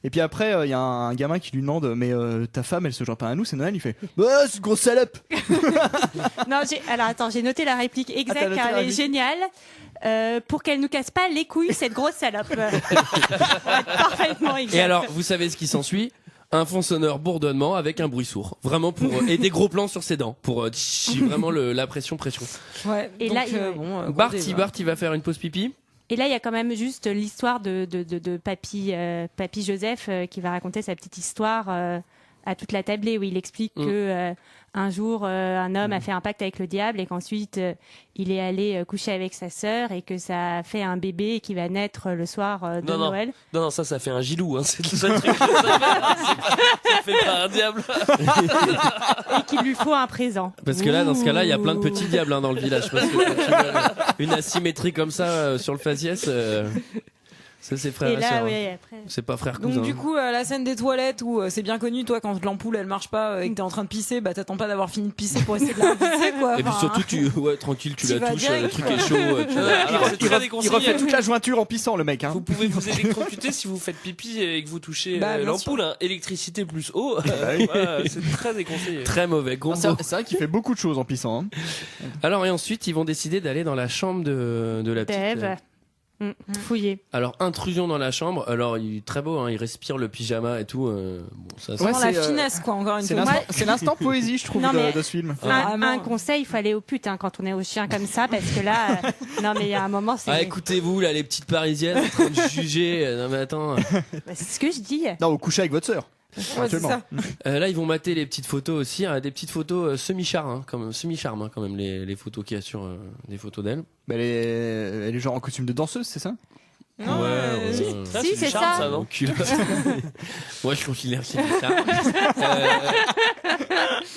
Et puis après, il y a un gamin qui lui demande, mais ta femme, elle se joint pas à nous, c'est Noël. Il fait, bah, c'est une grosse salope. Non, alors attends, j'ai noté la réplique t'as exacte noté car la elle est réplique géniale. Pour qu'elle nous casse pas les couilles, cette grosse salope. Pour être parfaitement exact. Et alors, vous savez ce qui s'ensuit? Un fond sonore bourdonnement avec un bruit sourd. Vraiment pour et des gros plans sur ses dents pour vraiment la pression. Ouais. Et donc, là, gros Bart, débat. il va faire une pause pipi. Et là, il y a quand même juste l'histoire de Papy Joseph qui va raconter sa petite histoire à toute la tablée où il explique que un jour un homme a fait un pacte avec le diable et qu'ensuite il est allé coucher avec sa sœur et que ça a fait un bébé qui va naître le soir de Noël. Non, ça fait un gilou. Hein. C'est le seul truc que ça fait pas un diable. Et qu'il lui faut un présent. Parce que là, dans ce cas-là, il y a plein de petits diables dans le village. Parce que quand tu vois une asymétrie comme ça sur le faciès, ça c'est frère Et et là, sœur. oui, après. C'est pas frère Donc cousin. du coup, la scène des toilettes où c'est bien connu, toi, quand l'ampoule elle marche pas et que t'es en train de pisser, bah t'attends pas d'avoir fini de pisser pour essayer de la pisser, quoi. Et puis Enfin, surtout, tranquille, tu tu la vas touches, direct, le truc quoi. est chaud. Alors, c'est très Il déconseillé. refait toute la jointure en pissant, le mec. Hein. Vous pouvez vous électrocuter si vous faites pipi et que vous touchez Bah, bien l'ampoule. Hein. Électricité plus eau, c'est très déconseillé. Très mauvais, combo. C'est vrai qu'il fait beaucoup de choses en pissant. Hein. Alors et ensuite, ils vont décider d'aller dans la chambre de la petite. Dave. Fouillé. Alors intrusion dans la chambre. Alors il est très beau, hein, il respire le pyjama et tout. Bon, ça. Vraiment la finesse, quoi, encore une fois. C'est l'instant poésie, je trouve, Non, mais de ce film. Un conseil, il faut aller au pute quand on est au chien comme ça, parce que là, non mais il y a un moment, c'est. Ah, écoutez-vous là, les petites parisiennes en train de juger. Non mais attends. Bah, c'est ce que je dis. Non, au coucher avec votre sœur. Ouais, c'est ça. Là, ils vont mater les petites photos aussi, hein, des petites photos semi-charme, hein, quand même les photos qu'il y a sur des photos d'elle. Bah, elle est genre en costume de danseuse, c'est ça? Non, Si, c'est ça. non Moi, je considère que c'est du charme.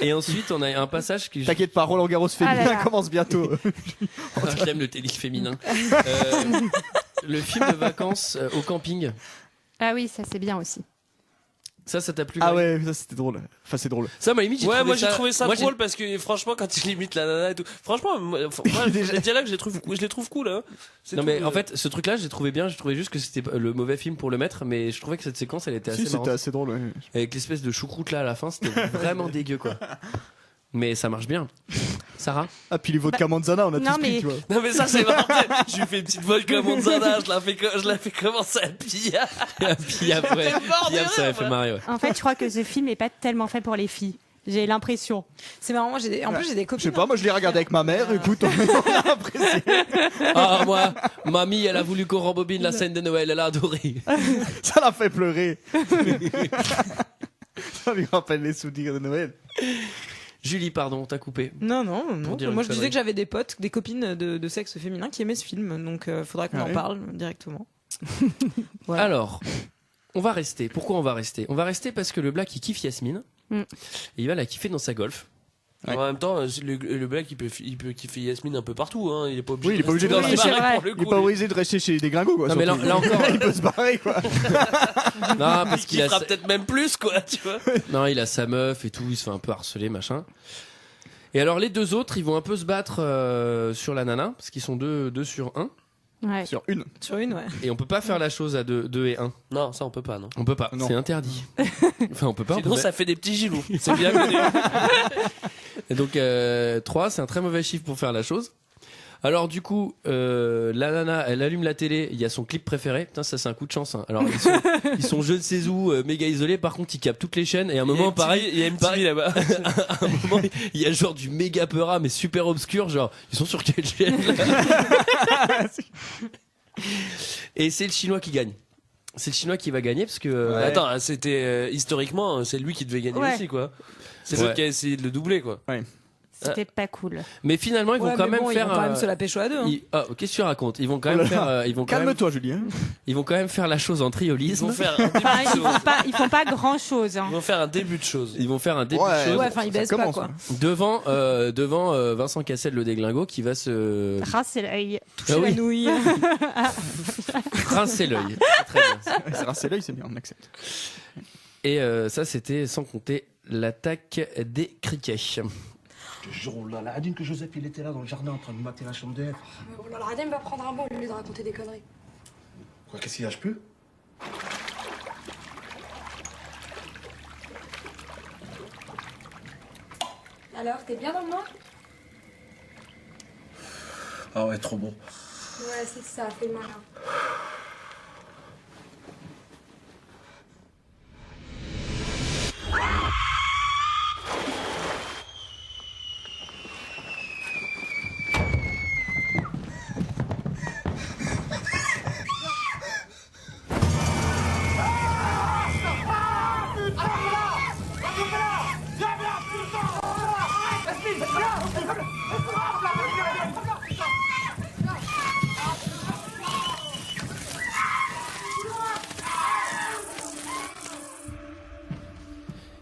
Et ensuite, on a un passage qui. T'inquiète pas, Roland Garros féminin là là. commence bientôt. J'aime le tennis féminin. Le film de vacances au camping. Ah oui, ça c'est bien aussi. Ça t'a plu? Ah Marie ouais, ça c'était drôle. Enfin, c'est drôle. Ça, moi, limite, j'ai trouvé moi ça. j'ai trouvé ça moi, drôle parce que franchement quand il imite la nana et tout, franchement moi les dialogues je les trouve cool hein. Non mais en fait ce truc là j'ai trouvé bien, j'ai trouvé juste que c'était le mauvais film pour le mettre, mais je trouvais que cette séquence elle était Si, assez c'était marrante. assez drôle. Ouais. Avec l'espèce de choucroute là à la fin, c'était vraiment dégueu quoi. Mais ça marche bien. Sarah? Ah, puis les vodka Manzana, on a non, tous pris, mais- tu vois. Non mais ça c'est marrant. Je lui fais une petite vodka Monzana, je la fais commencer à piller. Puis après, ça m'a fait marrer. Ouais. En fait, je crois que ce film est pas tellement fait pour les filles. J'ai l'impression. C'est marrant, moi en plus j'ai des Je copines. sais pas, moi je l'ai regardé avec ma mère, écoute, on a apprécié. Ah moi, mamie elle a voulu qu'on rembobine la scène de Noël, elle a adoré. Ça l'a fait pleurer. Ça lui rappelle les souvenirs de Noël. Julie, pardon, t'as coupé. Non. Pour dire Moi une je disais connerie. que j'avais des potes, des copines de sexe féminin qui aimaient ce film, donc faudra qu'on Ah en ouais. parle directement. Voilà. Alors, on va rester. Pourquoi on va rester? On va rester parce que le Black il kiffe Yasmine. Mm. Et il va la kiffer dans sa Golf. Ouais. En même temps, le Black il peut kiffer Yasmine un peu partout, hein. Il est pas obligé. Oui, il est pas obligé de rester rester dans chez- la baraque, pour le Il est coup, pas lui. obligé de rester chez des gringos, quoi. Non, mais surtout. là encore, il peut se barrer, quoi. Non, parce Il qu'il a fera peut-être même plus, quoi, tu vois. non, il a sa meuf et tout, il se fait un peu harceler, machin. Et alors les deux autres, ils vont un peu se battre sur la nana, parce qu'ils sont deux sur 1. Ouais. Sur une. Sur une, ouais. Et on peut pas faire la chose à 2 et 1. Non, ça on peut pas, non. On peut pas, Non. c'est interdit. Enfin, on peut pas. on Sinon peut ça fait des petits gilous. C'est bien connu. Et donc 3, c'est un très mauvais chiffre pour faire la chose. Alors du coup, la nana, elle allume la télé, il y a son clip préféré. Putain, ça c'est un coup de chance. Hein. Alors ils sont je ne sais où, méga isolés. Par contre, ils captent toutes les chaînes. Et à un moment, pareil, il y a MTV là-bas. à un moment, il y a genre du méga peura, mais super obscur. Genre, ils sont sur quelle chaîne là Et c'est le chinois qui gagne. C'est le chinois qui va gagner parce que. Attends, c'était historiquement, c'est lui qui devait gagner Ouais. aussi, quoi. C'est Ouais. l'autre qui a essayé de le doubler, quoi. C'était pas cool. Mais finalement, ils vont Ouais, quand mais même bon, faire. ils vont quand même se la pécho à deux. Hein. Qu'est-ce que tu racontes? Ils vont quand même faire. Calme-toi, Julien. Ils vont quand même faire la chose en triolisme. Ils vont faire un début Enfin, de chose. ils font pas grand chose. Ils vont faire un début de chose. Ils vont faire un début de chose. Ouais, enfin, ils baissent pas, quoi. Devant Vincent Cassel, le déglingo, qui va se Rincer l'œil. Toucher Ah oui. la nouille. rincer l'œil. C'est très bien. C'est rincer l'œil, c'est bien, on accepte. Et ça, c'était sans compter l'attaque des criquets. Je te jure, oh là là, Adine que Joseph il était là dans le jardin en train de mater la chambre d'Ève. Mais bon, alors Adem va prendre un bon au lieu de raconter des conneries. Quoi, qu'est-ce qu'il lâche plus? Alors, t'es bien dans le noir? Ah ouais, trop bon. Ouais, c'est ça, fais le malin.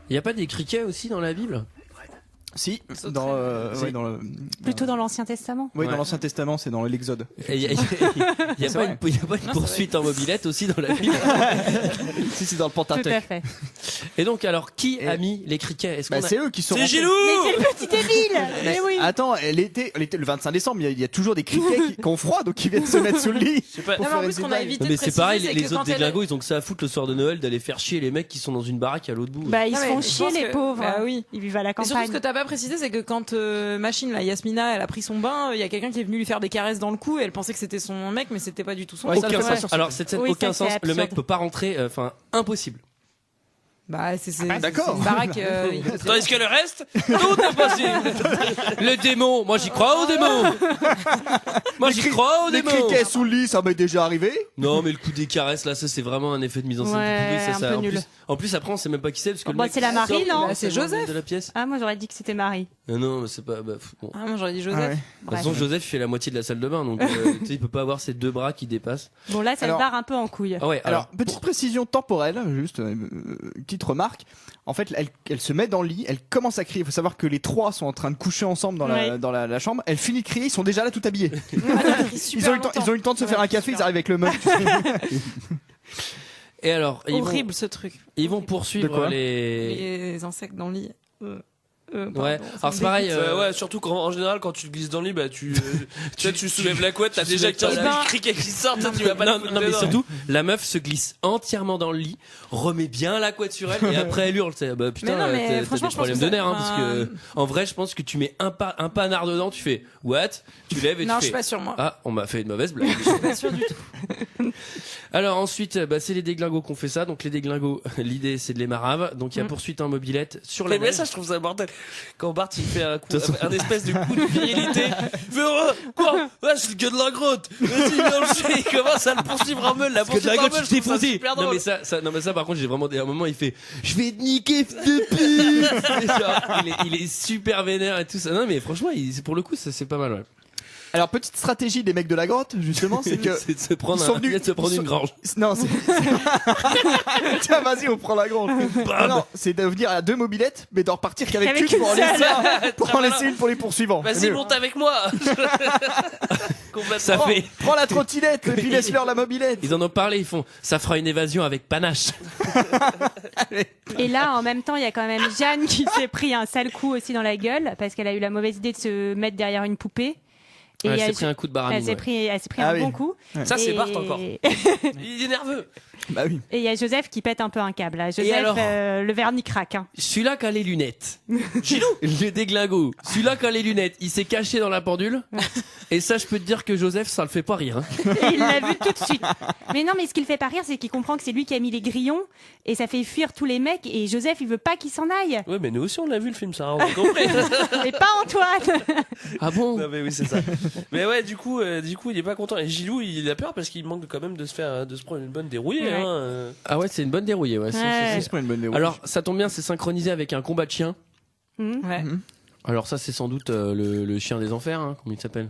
Il n'y a pas des criquets aussi dans la Bible? Si, dans le. Plutôt dans l'Ancien Testament. Oui, dans l'Ancien Testament, c'est dans l'Exode. Il n'y a, pas une poursuite en mobilette aussi dans la Bible? Si, c'est dans le Tout Pentateuque. à fait. Et donc, alors, qui a mis les criquets? Est-ce qu'on a- C'est eux qui sont. C'est rentrés. Gilou. Mais quel petit débile! Mais oui! Attends, elle était le 25 décembre, il y a toujours des criquets qui ont froid, donc ils viennent se mettre sous le lit. Je sais pas. Pour Non, mais en faire plus, une qu'on a blague. évité Non, de mais c'est préciser, pareil, c'est les que autres quand elle- déglingos, ils ont que ça à foutre le soir de Noël d'aller faire chier les mecs qui sont dans une baraque à l'autre bout. Bah, ils Non, se mais font je chier, pense les que- pauvres. Bah oui. Ils vivent à la Et surtout, campagne. ce que t'as pas précisé, c'est que quand Machine, là, Yasmina, elle a pris son bain, il y a quelqu'un qui est venu lui faire des caresses dans le cou et elle pensait que c'était son mec, mais c'était pas du tout son Ouais, mec. ça, le Aucun fait sens. pas sur- Alors, cette scène, Oui, aucun ça, c'est sens. Le mec absurde. peut pas rentrer, enfin, impossible. Bah, c'est d'accord. une baraque. Tandis que le reste, tout est possible. Le démon, moi j'y crois au démon. Moi j'y crois au Les démon. criquets sous le lit, ça m'est déjà arrivé. Non, mais le coup des caresses là, ça c'est vraiment un effet de mise en scène. Ouais, pourri, ça, un peu en nul. plus- En plus, après, on sait même pas qui c'est parce que Oh, le bah, mec c'est la sort, Marie, non il C'est sort Joseph. de la pièce. Ah, moi j'aurais dit que c'était Marie. Non, mais c'est pas. Bah, bon. Ah, moi j'aurais dit Joseph. Ah ouais. De toute Bref. façon, Joseph il fait la moitié de la salle de bain, donc tu sais, il peut pas avoir ses deux bras qui dépassent. Bon, là, ça Alors- le barre un peu en couille. Ah ouais. Alors, petite précision temporelle, juste petite remarque. En fait, elle se met dans le lit, elle commence à crier. Il faut savoir que les trois sont en train de coucher ensemble dans Ouais. la chambre. Elle finit de crier, ils sont déjà là tout habillés. Ils Ils ont eu le temps de se faire un café, ils arrivent avec le mug. Et alors, Horrible ce truc. ils vont De poursuivre quoi les. Les insectes dans le lit. Ouais. Pardon, ça Alors me c'est pareil. Ouais, surtout qu'en général, quand tu te glisses dans le lit, bah tu soulèves la couette, t'as tu déjà soulèves 15 ta- criquets qui sortent, tu vas pas non, te foutre non, mais dedans. surtout, la meuf se glisse entièrement dans le lit, remet bien la couette sur elle et après elle hurle. Bah putain, Mais non, mais t'as des franchement, je problèmes pense de que nerfs, hein, ça- parce que en vrai, je pense que tu mets un panard dedans, tu fais what, tu lèves et Non, je tu suis fais pas sûre, moi. ah, on m'a fait une mauvaise blague. Je suis pas sûre du tout. Alors ensuite, bah, c'est les déglingos qui ont fait ça. Donc les déglingos, l'idée c'est de les marave. Donc il y a poursuite en mobilette sur la Mais neige. ça, je trouve ça mortel. Quand Bart il fait un coup, De toute façon- un espèce de coup de virilité. Il fait, oh, quoi? Ouais, c'est le gars de la grotte. Vas-y, viens le chien. Il commence à le poursuivre en meule. La Parce que de la poursuite en gauche, meule, tu je t'es trouve ça foncé. super Non drôle. mais ça, par contre, j'ai vraiment à un moment, il fait, je vais te niquer de pute. Et genre, il est super vénère et tout ça. Non mais franchement, pour le coup, ça c'est pas mal. Ouais. Alors, petite stratégie des mecs de la grotte, justement, c'est que. C'est de se prendre, ils sont venus- de se prendre ils une sont- grange. Non, c'est. Tiens, vas-y, on prend la grange. Non, c'est de venir à deux mobilettes, mais d'en repartir qu'avec Qu'avec une pour en une laisser, seule. pour en laisser une pour les poursuivants. C'est Vas-y, mieux. monte avec moi. Complètement. Ça fait. Prends la trottinette, et puis laisse-leur la mobilette. Ils en ont parlé, ils font, ça fera une évasion avec panache. Et là, en même temps, il y a quand même Jeanne qui s'est pris un sale coup aussi dans la gueule parce qu'elle a eu la mauvaise idée de se mettre derrière une poupée. Et Elle s'est pris un coup de baramine. Elle s'est pris, Ah un oui. bon coup. Ça, c'est Et- Bart encore. Il est nerveux. Bah oui. Et il y a Joseph qui pète un peu un câble. Là. Joseph, alors le vernis craque. Hein. Celui-là qui a les lunettes. Gilou, le déglingo. Celui-là qui a les lunettes, il s'est caché dans la pendule. Et ça, je peux te dire que Joseph, ça le fait pas rire. Hein. Et il l'a vu tout de suite. Mais non, mais ce qui le fait pas rire, c'est qu'il comprend que c'est lui qui a mis les grillons et ça fait fuir tous les mecs. Et Joseph, il veut pas qu'il s'en aille. Ouais, mais nous aussi, on l'a vu le film, ça, on a compris. Mais pas Antoine. Ah bon? Non, mais oui, c'est ça. Mais ouais, du coup, il est pas content. Et Gilou, il a peur parce qu'il manque quand même de se prendre une bonne dérouillée. Ouais. Hein. Ah ouais, c'est une bonne dérouillée. Ouais. Ouais. C'est pas une bonne dérouille. Alors, ça tombe bien, c'est synchronisé avec un combat de chiens. Mmh. Ouais. Alors ça, c'est sans doute le chien des enfers, hein, comment il s'appelle?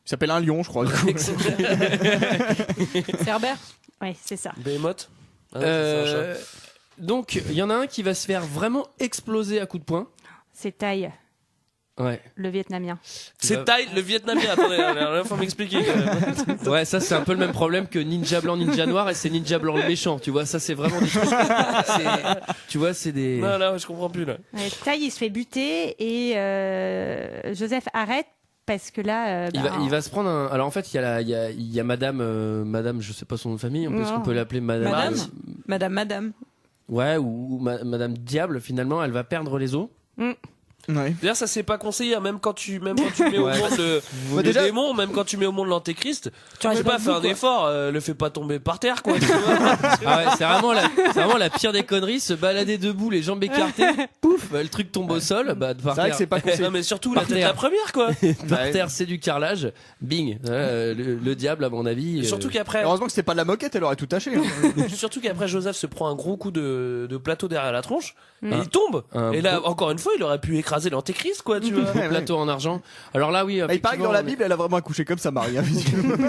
Il s'appelle un lion, je crois. Cerbère. Oui, c'est ça. Behemoth. Ah, non, c'est un chat. Donc, il y en a un qui va se faire vraiment exploser à coups de poing. C'est Thaï, Ouais. le Vietnamien. C'est Thaï, le Vietnamien. Attendez, il faut m'expliquer. Quand même. Ouais, ça c'est un peu le même problème que Ninja Blanc, Ninja Noir, et c'est Ninja Blanc le méchant. Tu vois, ça c'est vraiment des choses. Tu vois, c'est des. Non, je comprends plus là. Ouais, Thaï, il se fait buter et Joseph arrête parce que là. Il va se prendre un. Alors en fait, il y a Madame, je sais pas son nom de famille. Est-ce qu'on peut l'appeler Madame? Madame. Ouais, ou Madame Diable. Finalement, elle va perdre les os. Ouais. D'ailleurs, ça c'est pas conseillé, hein, même quand tu mets au monde le déjà- démon, même quand tu mets au monde l'antéchrist, tu restes sais pas, debout, fais un quoi. effort, le fais pas tomber par terre, quoi. Tu vois. Ah ouais, c'est vraiment la pire des conneries. Se balader debout, les jambes écartées, pouf, le truc tombe au sol. Bah, par C'est vrai terre. que c'est pas conseillé. Non, mais surtout Par la tête terre. la première, quoi. Par terre, c'est du carrelage. Bing. Le diable, à mon avis. Et surtout qu'après, Heureusement que c'était pas de la moquette, elle aurait tout taché. Hein. surtout qu'après Joseph se prend un gros coup de plateau derrière la tronche et Un- il tombe. un Et là, beau- encore une fois, il aurait pu écraser l'antéchrist, quoi, tu vois. Beau plateau en argent. Alors là, oui. Bah, il paraît que dans la effectivement, Bible, elle a vraiment accouché comme ça, Marie. hein, visiblement.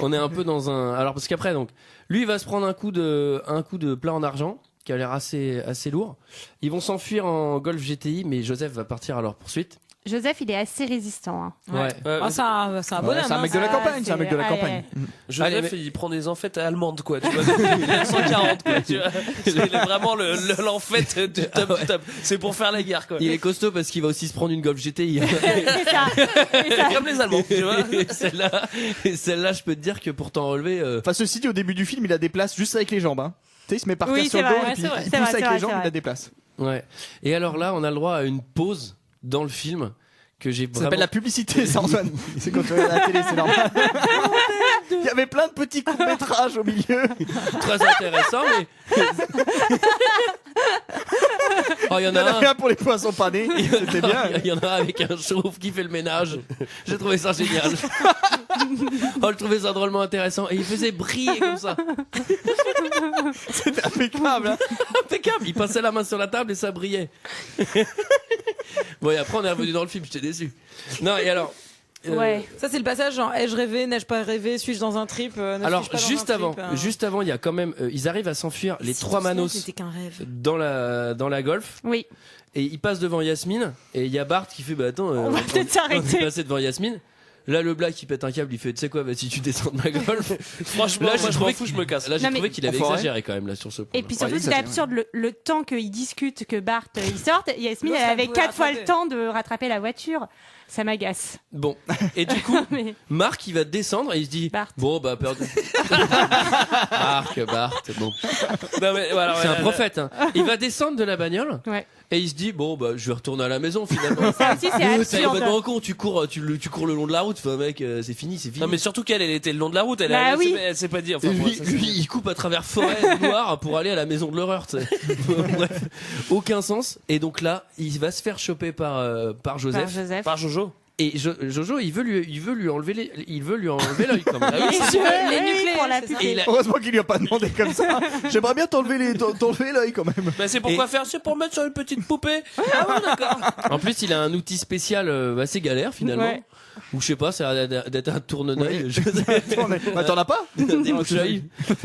on est un peu dans un. Alors parce qu'après, donc, lui, il va se prendre un coup de plat en argent qui a l'air assez lourd. Ils vont s'enfuir en Golf GTI, mais Joseph va partir à leur poursuite. Joseph, il est assez résistant. Hein. Ouais. Ah, c'est un Ouais, bonhomme. c'est un hein, mec de la ça, campagne, c'est un mec de la ouais, campagne. ouais. Joseph, Allez, mais- il prend des enfêtes allemandes, quoi, tu vois, depuis 1940, quoi, tu vois. Il est vraiment l'enfête du top du top. C'est pour faire la guerre, quoi. Il est costaud parce qu'il va aussi se prendre une Golf GTI. C'est ça. C'est ça. Comme les Allemands, tu vois. Et celle-là, je peux te dire que pour t'en relever. Enfin, ceci dit, au début du film, il la déplace juste avec les jambes. Hein. Tu sais, il se met par Oui, terre sur c'est le dos vrai, et puis c'est vrai, il c'est pousse vrai, avec c'est les vrai, jambes, c'est il la vrai. déplace. Ouais. Et alors là, on a le droit à une pause dans le film que j'ai Ça vraiment. s'appelle la publicité, ça, Antoine. C'est quand tu regardes la télé, c'est normal. Il y avait plein de petits courts-métrages au milieu. Très intéressant, mais. Oh, il y en Il y en a avait un. un pour les poissons panés. C'était bien. Il y en a un avec un chauve qui fait le ménage. J'ai trouvé ça génial. Oh, je trouvais ça drôlement intéressant. Et il faisait briller comme ça. C'était impeccable. Hein. Impeccable. Il passait la main sur la table et ça brillait. Bon, et après, on est revenu dans le film. J'étais déçu. Non, et alors. Ouais. Ça, c'est le passage genre, ai-je rêvé, n'ai-je pas rêvé, suis-je dans un trip ne Alors suis-je pas dans juste un avant, trip, juste avant, il y a quand même, ils arrivent à s'enfuir les Si trois tout cela manos n'était qu'un rêve. dans la Golf. Oui. Et ils passent devant Yasmine et il y a Bart qui fait bah attends, On va peut-être on s'arrêter. est passé devant Yasmine. Là le black il pète un câble, il fait tu sais quoi, vas-y tu descends de ma Golf. Franchement, là moi, j'ai je trouvé m'en fous, qu'il- je me casse. Là j'ai Non, mais- trouvé qu'il avait En forêt. exagéré quand même là sur ce point. Et puis Ouais, surtout, il c'était exagère. absurde le temps qu'ils discutent, que Bart il sorte. Yasmine, L'autre, elle elle avait pouvait 4 fois rattraper. le temps de rattraper la voiture. Ça m'agace. Bon et du coup Mais- Marc il va descendre et il se dit Bart. bon bah perdu. Bart bon Non, mais, voilà, c'est ouais, un prophète hein. Il va descendre de la bagnole Ouais. et il se dit bon bah je vais retourner à la maison finalement. Ça aussi, c'est C'est absurde. complètement con, tu cours le long de la route, enfin mec, c'est fini. Non, mais surtout qu'elle, elle était le long de la route, elle, Bah elle, oui. elle s'est pas dit. Enfin, Et moi, lui, ça, lui, il coupe à travers forêt noire pour aller à la maison de l'horreur, tu sais. Bref, aucun sens. Et donc là, il va se faire choper par Joseph. Par Joseph. par Jojo. Et Jojo, il veut lui enlever l'œil quand même. Les yeux, les oui, nucléaires, pour la c'est pub. ça. Et il a- Heureusement qu'il lui a pas demandé comme ça. J'aimerais bien t'enlever l'œil quand même. Bah, c'est pourquoi Et- faire, c'est pour mettre sur une petite poupée. Ah ouais, d'accord. En plus, il a un outil spécial assez galère finalement. Ouais. Ou je sais pas, ça a l'air d'être un tourne-œil. Ouais. Joseph. Bah, t'en as pas? Un débouche-œil.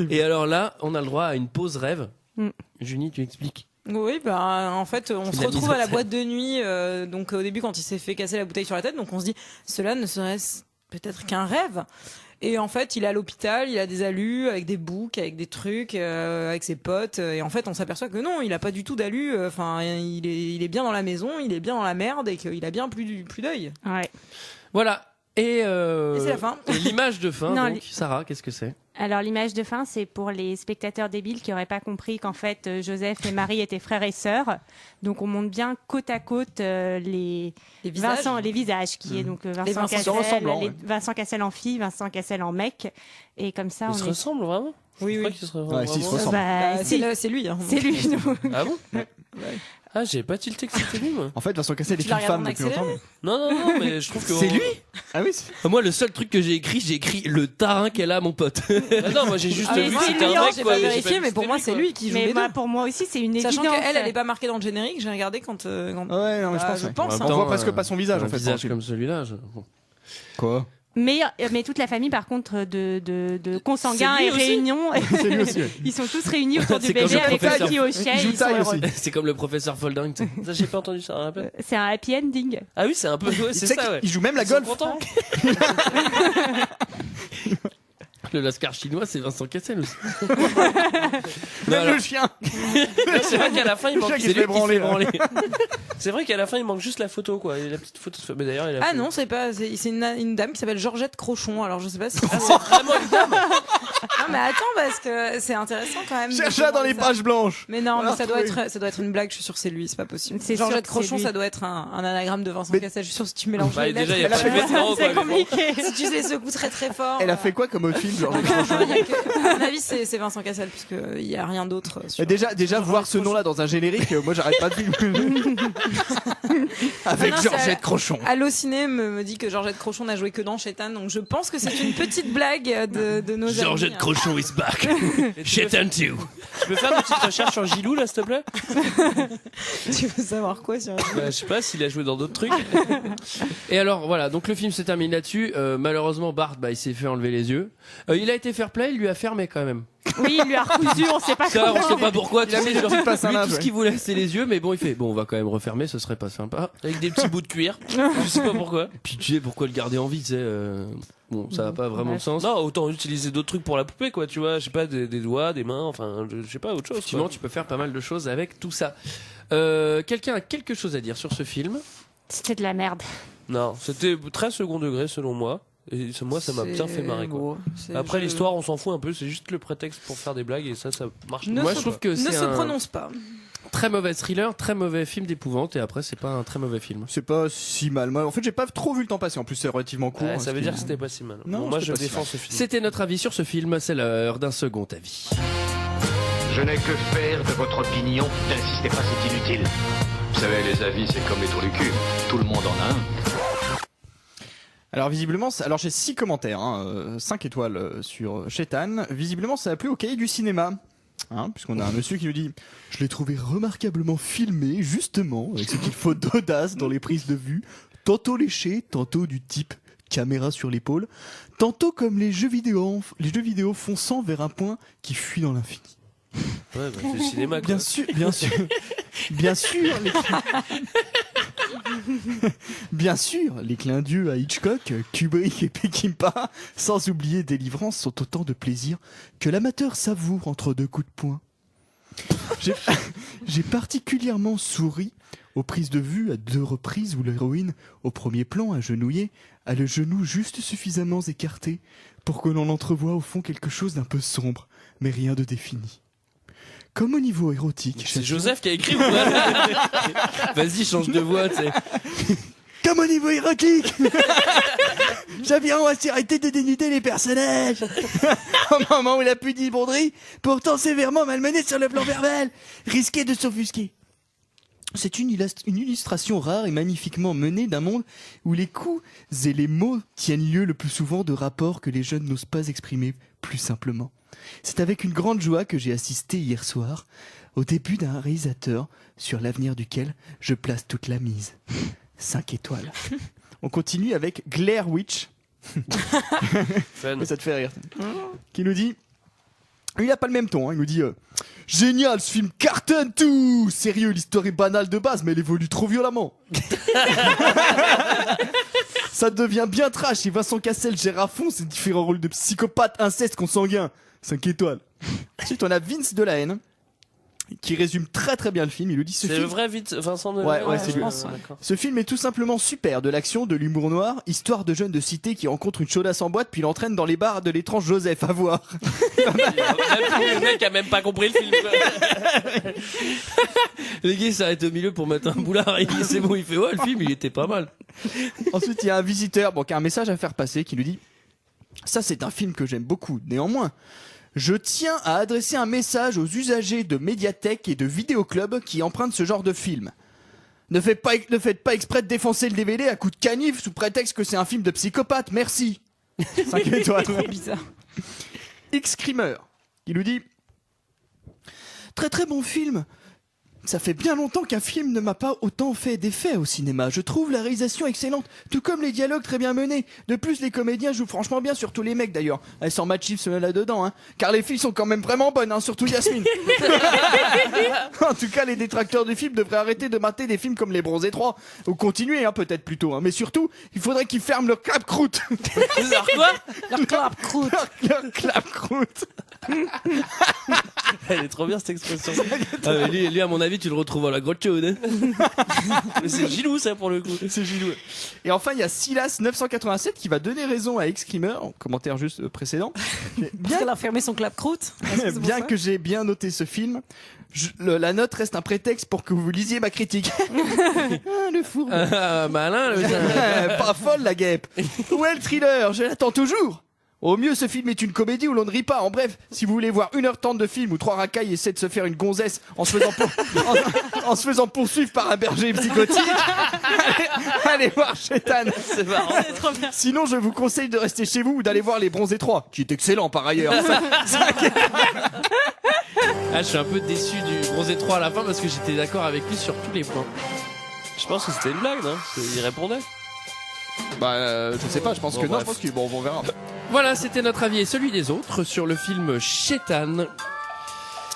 Et alors là, on a le droit à une pause rêve. Mm. Junie, tu expliques. Oui, bah en fait, on C'est se de la retrouve mise en à la scène. boîte de nuit. Donc au début, quand il s'est fait casser la bouteille sur la tête, donc on se dit, cela ne serait-ce peut-être qu'un rêve. Et en fait, il est à l'hôpital, il a des alus avec des boucs, avec des trucs, avec ses potes. Et en fait, on s'aperçoit que non, il a pas du tout d'alus. Enfin, il est bien dans la maison, il est bien dans la merde et qu'il a bien plus d'œil. Ouais. Voilà. Et c'est la fin. Et l'image de fin, Non, donc, Sarah, qu'est-ce que c'est? Alors l'image de fin, c'est pour les spectateurs débiles qui n'auraient pas compris qu'en fait Joseph et Marie étaient frères et sœurs. Donc on monte bien côte à côte les visages. les visages, qui est donc Les Vincent Vincent Cassel, se ressemblent, ouais. Vincent Cassel en fille, Vincent Cassel en mec, et comme ça Ils on se est. ressemblent vraiment? Oui, Je oui. crois qu'ils se ressemblent Ouais, si, ils se vraiment. ressemblent. Bah, si. C'est lui. Hein. C'est lui. nous. Ah bon? Ah, j'avais pas tilté que c'était lui, moi. En fait, Vincent Cassel est Tu l'as une femme regardé depuis en longtemps. accéléré Non, mais je trouve que. C'est lui Ah oui. Moi, le seul truc que j'ai écrit le tarin qu'elle a, mon pote. Ah non, moi j'ai juste Ah, vu moi, que c'était un j'ai mec, pas quoi. vérifié, mais pour moi, c'est lui qui joue Mais les moi, deux. pour moi aussi, c'est une Sachant évidence. qu'elle, elle est pas marquée dans le générique, j'ai regardé quand. Ouais, non, mais je pense. je ouais. pense. En hein. même On voit temps, presque pas son visage, un en fait. visage comme celui-là. Bon. Quoi Mais toute la famille, par contre, de consanguins C'est lui et aussi réunions, C'est lui aussi. Ouais. ils sont tous réunis autour du C'est comme bébé le avec professeur. un qui hochait. Il joue Ils sont taille heureux. aussi. C'est comme le professeur Folding. Tu sais. Ça, j'ai pas entendu ça, un peu. C'est un happy ending. Ah oui, c'est un peu. Ouais, Tu c'est sais ça, ouais. qu'il joue même la Ils sont golf. contents. Le Lascar chinois, c'est Vincent Cassel aussi. Même le chien. C'est vrai qu'à la fin, il manque. chien qui C'est se lui fait qui se branler. fait là. branler. C'est vrai qu'à la fin, il manque juste la photo, quoi. Et la petite photo. Mais d'ailleurs, il a. Ah non, c'est pas. C'est une dame qui s'appelle Georgette Crochon. Alors je sais pas si. Ah, c'est vraiment une dame. Non, mais attends, parce que c'est intéressant quand même. de Cherche-la dans les demander ça. pages blanches. Mais non, Voilà, mais ça doit retrouvé. être une blague. Je suis sûre que c'est lui. C'est pas possible. C'est Georgette sûr que c'est Crochon, lui. ça doit être un anagramme de Vincent Mais- Cassel. Je suis sûre que si tu mélanges Bah, les déjà, lettres, il y a pas de métro, C'est quoi. mais bon. compliqué. si tu les secoues très très fort. Elle a fait quoi comme autre film, genre À mon avis, c'est Vincent Cassel, puisque il y a rien d'autre. sur- Déjà voir ce nom-là dans un générique, moi j'arrête pas de film. Avec Non, non, Georgette c'est- Crochon. Allociné me dit que Georgette Crochon n'a joué que dans Chétan, donc je pense que c'est une petite blague de nos amis. Georgette Crochon is back. Shaitan too. Tu peux faire une petite recherche sur Gilou, là, s'il te plaît? Tu veux savoir quoi sur Bah, je sais pas s'il a joué dans d'autres trucs. Et alors voilà, donc le film se termine là-dessus. Malheureusement, Bart, il s'est fait enlever les yeux. Il a été fair play, il lui a fermé quand même. Oui, il lui a recousu, on sait pas Ça, on comment. sait pas pourquoi. Il a mis une petite passe à Lui, linge, tout ce ouais. qu'il voulait, c'est les yeux, mais bon, il fait bon, on va quand même refermer, ce serait pas sympa. Avec des petits bouts de cuir. Je sais pas pourquoi. Puis tu sais pourquoi le garder en vie, tu sais. Bon, ça a pas vraiment de sens. Non, autant utiliser d'autres trucs pour la poupée, quoi, tu vois. Je sais pas, des doigts, des mains, enfin, je sais pas, autre chose. Effectivement, Quoi. tu peux faire pas mal de choses avec tout ça. Quelqu'un a quelque chose à dire sur ce film? C'était de la merde. Non, c'était très second degré, selon moi. Et moi, ça m'a bien fait marrer, quoi. Après, l'histoire, on s'en fout un peu, c'est juste le prétexte pour faire des blagues et ça marche. Moi, je trouve que ne c'est se un prononce pas. très mauvais thriller, très mauvais film d'épouvante, et après, c'est pas un très mauvais film. C'est pas si mal. Moi, en fait, j'ai pas trop vu le temps passer. En plus, c'est relativement court. Ouais, hein, ça ce veut qui- dire que c'était pas si mal. Non, Bon, moi, c'était je pas si défends mal. ce film. C'était notre avis sur ce film, c'est l'heure d'un second avis. Je n'ai que faire de votre opinion. N'insistez pas, c'est inutile. Vous savez, les avis, c'est comme les trous du cul. Tout le monde en a un. Alors visiblement, alors j'ai 6 commentaires, 5 étoiles sur Chétan. Visiblement, ça a plu au cahier du cinéma. Puisqu'on a un monsieur qui nous dit « Je l'ai trouvé remarquablement filmé, justement, avec ce qu'il faut d'audace dans les prises de vue, tantôt léché, tantôt du type caméra sur l'épaule, tantôt comme les jeux vidéo fonçant vers un point qui fuit dans l'infini. » Ouais, bah, c'est le cinéma, quoi. Bien sûr, bien sûr, bien sûr, bien sûr, les clins d'yeux à Hitchcock, Kubrick et Peckinpah, sans oublier Délivrance, sont autant de plaisirs que l'amateur savoure entre deux coups de poing. J'ai particulièrement souri aux prises de vue à 2 reprises où l'héroïne, au premier plan, agenouillée, a le genou juste suffisamment écarté pour que l'on entrevoie au fond quelque chose d'un peu sombre, mais rien de défini. Comme au niveau érotique... C'est Joseph qui a écrit ou quoi? Vas-y, change de voix, tu sais. Comme au niveau érotique. J'avais aussi arrêté de dénuder les personnages. Au moment où il a pu dire bonderie, pourtant sévèrement malmené sur le plan verbal, risqué de s'offusquer. C'est une illustration rare et magnifiquement menée d'un monde où les coups et les mots tiennent lieu le plus souvent de rapports que les jeunes n'osent pas exprimer plus simplement. C'est avec une grande joie que j'ai assisté hier soir au début d'un réalisateur sur l'avenir duquel je place toute la mise. 5 étoiles. On continue avec Blair Witch. Fun. Ça te fait rire. Qui nous dit... Il a pas le même ton, il nous dit génial, ce film cartonne tout. Sérieux, l'histoire est banale de base, mais elle évolue trop violemment. Ça devient bien trash et Vincent Cassel gère à fond ses différents rôles de psychopathe, inceste, consanguin. 5 étoiles. Ensuite, on a Vince Delahaine qui résume très très bien le film. Il nous dit C'est le vrai Vincent de Ouais, c'est lui. D'accord. Ce film est tout simplement super, de l'action, de l'humour noir, histoire de jeunes de cité qui rencontrent une chaudasse en boîte puis l'entraînent dans les bars de l'étrange Joseph, à voir. Le mec a même pas compris le film. Quoi. Le gars il s'arrête au milieu pour mettre un boulard et c'est bon, il fait ouais, le film il était pas mal. Ensuite, il y a un visiteur qui a un message à faire passer qui nous dit ça, c'est un film que j'aime beaucoup. Néanmoins, Je tiens à adresser un message aux usagers de médiathèques et de vidéoclubs qui empruntent ce genre de film. Ne faites pas exprès de défoncer le DVD à coups de canif sous prétexte que c'est un film de psychopathe, merci. 5 étoiles. Trop bizarre. X-Screamer, qui nous dit très très bon film. Ça fait bien longtemps qu'un film ne m'a pas autant fait d'effet au cinéma. Je trouve la réalisation excellente, tout comme les dialogues très bien menés. De plus, les comédiens jouent franchement bien, surtout les mecs d'ailleurs. Elles sont machistes là-dedans, hein. Car les filles sont quand même vraiment bonnes, hein, surtout Yasmine. En tout cas, les détracteurs du film devraient arrêter de mater des films comme Les Bronzés 3. Ou continuer, hein, peut-être plutôt. Hein. Mais surtout, il faudrait qu'ils ferment leur clap-croûte. Leur quoi? Leur clap-croûte. Leur clap-croûte. Elle est trop bien cette expression. Ah, mais lui, à mon avis, tu le retrouves à la grotte chaude. Hein. Mais c'est Gilou, ça, pour le coup. C'est Gilou. Et enfin, il y a Silas987 qui va donner raison à X-Screamer, en commentaire juste précédent. Bien qu'elle a fermé son clap-croûte. Bien que j'ai bien noté ce film, la note reste un prétexte pour que vous lisiez ma critique. Ah, le four. Malin, le Pas folle, la guêpe. Où est le thriller? Je l'attends toujours. Au mieux, ce film est une comédie où l'on ne rit pas. En bref, si vous voulez voir 1h30 de film où 3 racailles essaient de se faire une gonzesse en se faisant poursuivre par un berger psychotique, allez voir Shaitan. C'est marrant. C'est trop bien. Sinon, je vous conseille de rester chez vous ou d'aller voir Les Bronzés 3, qui est excellent par ailleurs. Ah, je suis un peu déçu du Bronzé 3 à la fin parce que j'étais d'accord avec lui sur tous les points. Je pense que c'était une blague, non? Il répondait. Je sais pas, je pense Bon, que non, bref. je pense que bon, on verra. Voilà, c'était notre avis et celui des autres sur le film Shaitan.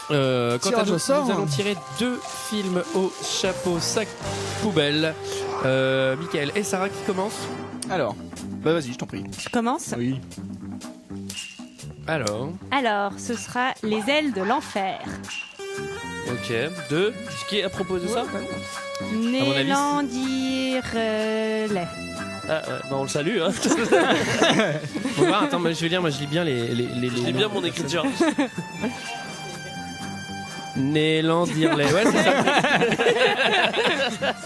Quant à Tirage nous, au sort. nous allons tirer 2 films au chapeau sac poubelle. Michael et Sarah qui commencent. Alors, vas-y, je t'en prie. Je commence. Oui. Alors, ce sera Les ailes de l'enfer. Ok. 2. Qui a proposé ça? Nélandirlet. Ah, bah on le salue, hein. Bon, bah, attends, je vais lire, moi je lis bien les Je lis bien mon écriture. Nélandirlet, ouais, c'est ça.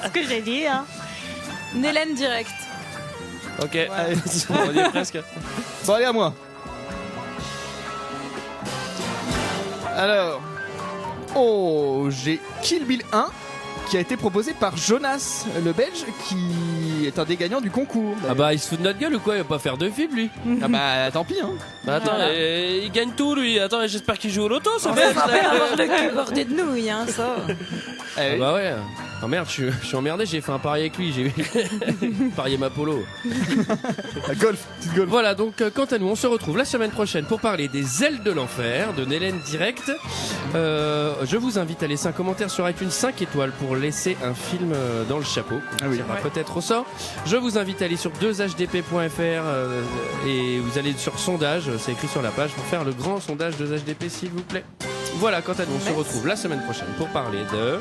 C'est ce que j'ai dit, hein. Nélène direct. Ok, allez, on y est presque. Bon, allez à moi. Alors, j'ai Kill Bill 1 qui a été proposé par Jonas, le Belge, qui est un des gagnants du concours. Ah bah il se fout de notre gueule ou quoi? Il va pas faire 2 films lui. Ah bah tant pis hein. Bah attends, il gagne tout lui. Attends, j'espère qu'il joue au loto, ce Ça mec. s'appelle avoir le cul bordé de nouilles, hein, ça. Ah bah ouais. Oh merde, je suis emmerdé, j'ai fait un pari avec lui, j'ai parié ma polo. Golf. Voilà, donc quant à nous, on se retrouve la semaine prochaine pour parler des ailes de l'enfer de Nélène Direct. Je vous invite à laisser un commentaire sur iTunes 5 étoiles pour laisser un film dans le chapeau. Ah oui. Tirera peut-être au sort. Je vous invite à aller sur 2hdp.fr et vous allez sur sondage, c'est écrit sur la page, pour faire le grand sondage 2hdp s'il vous plaît. Voilà, quant à nous, on se retrouve la semaine prochaine pour parler de...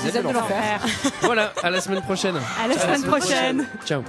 Les ailes de l'enfer. Voilà, à la semaine prochaine. À la semaine prochaine. Ciao.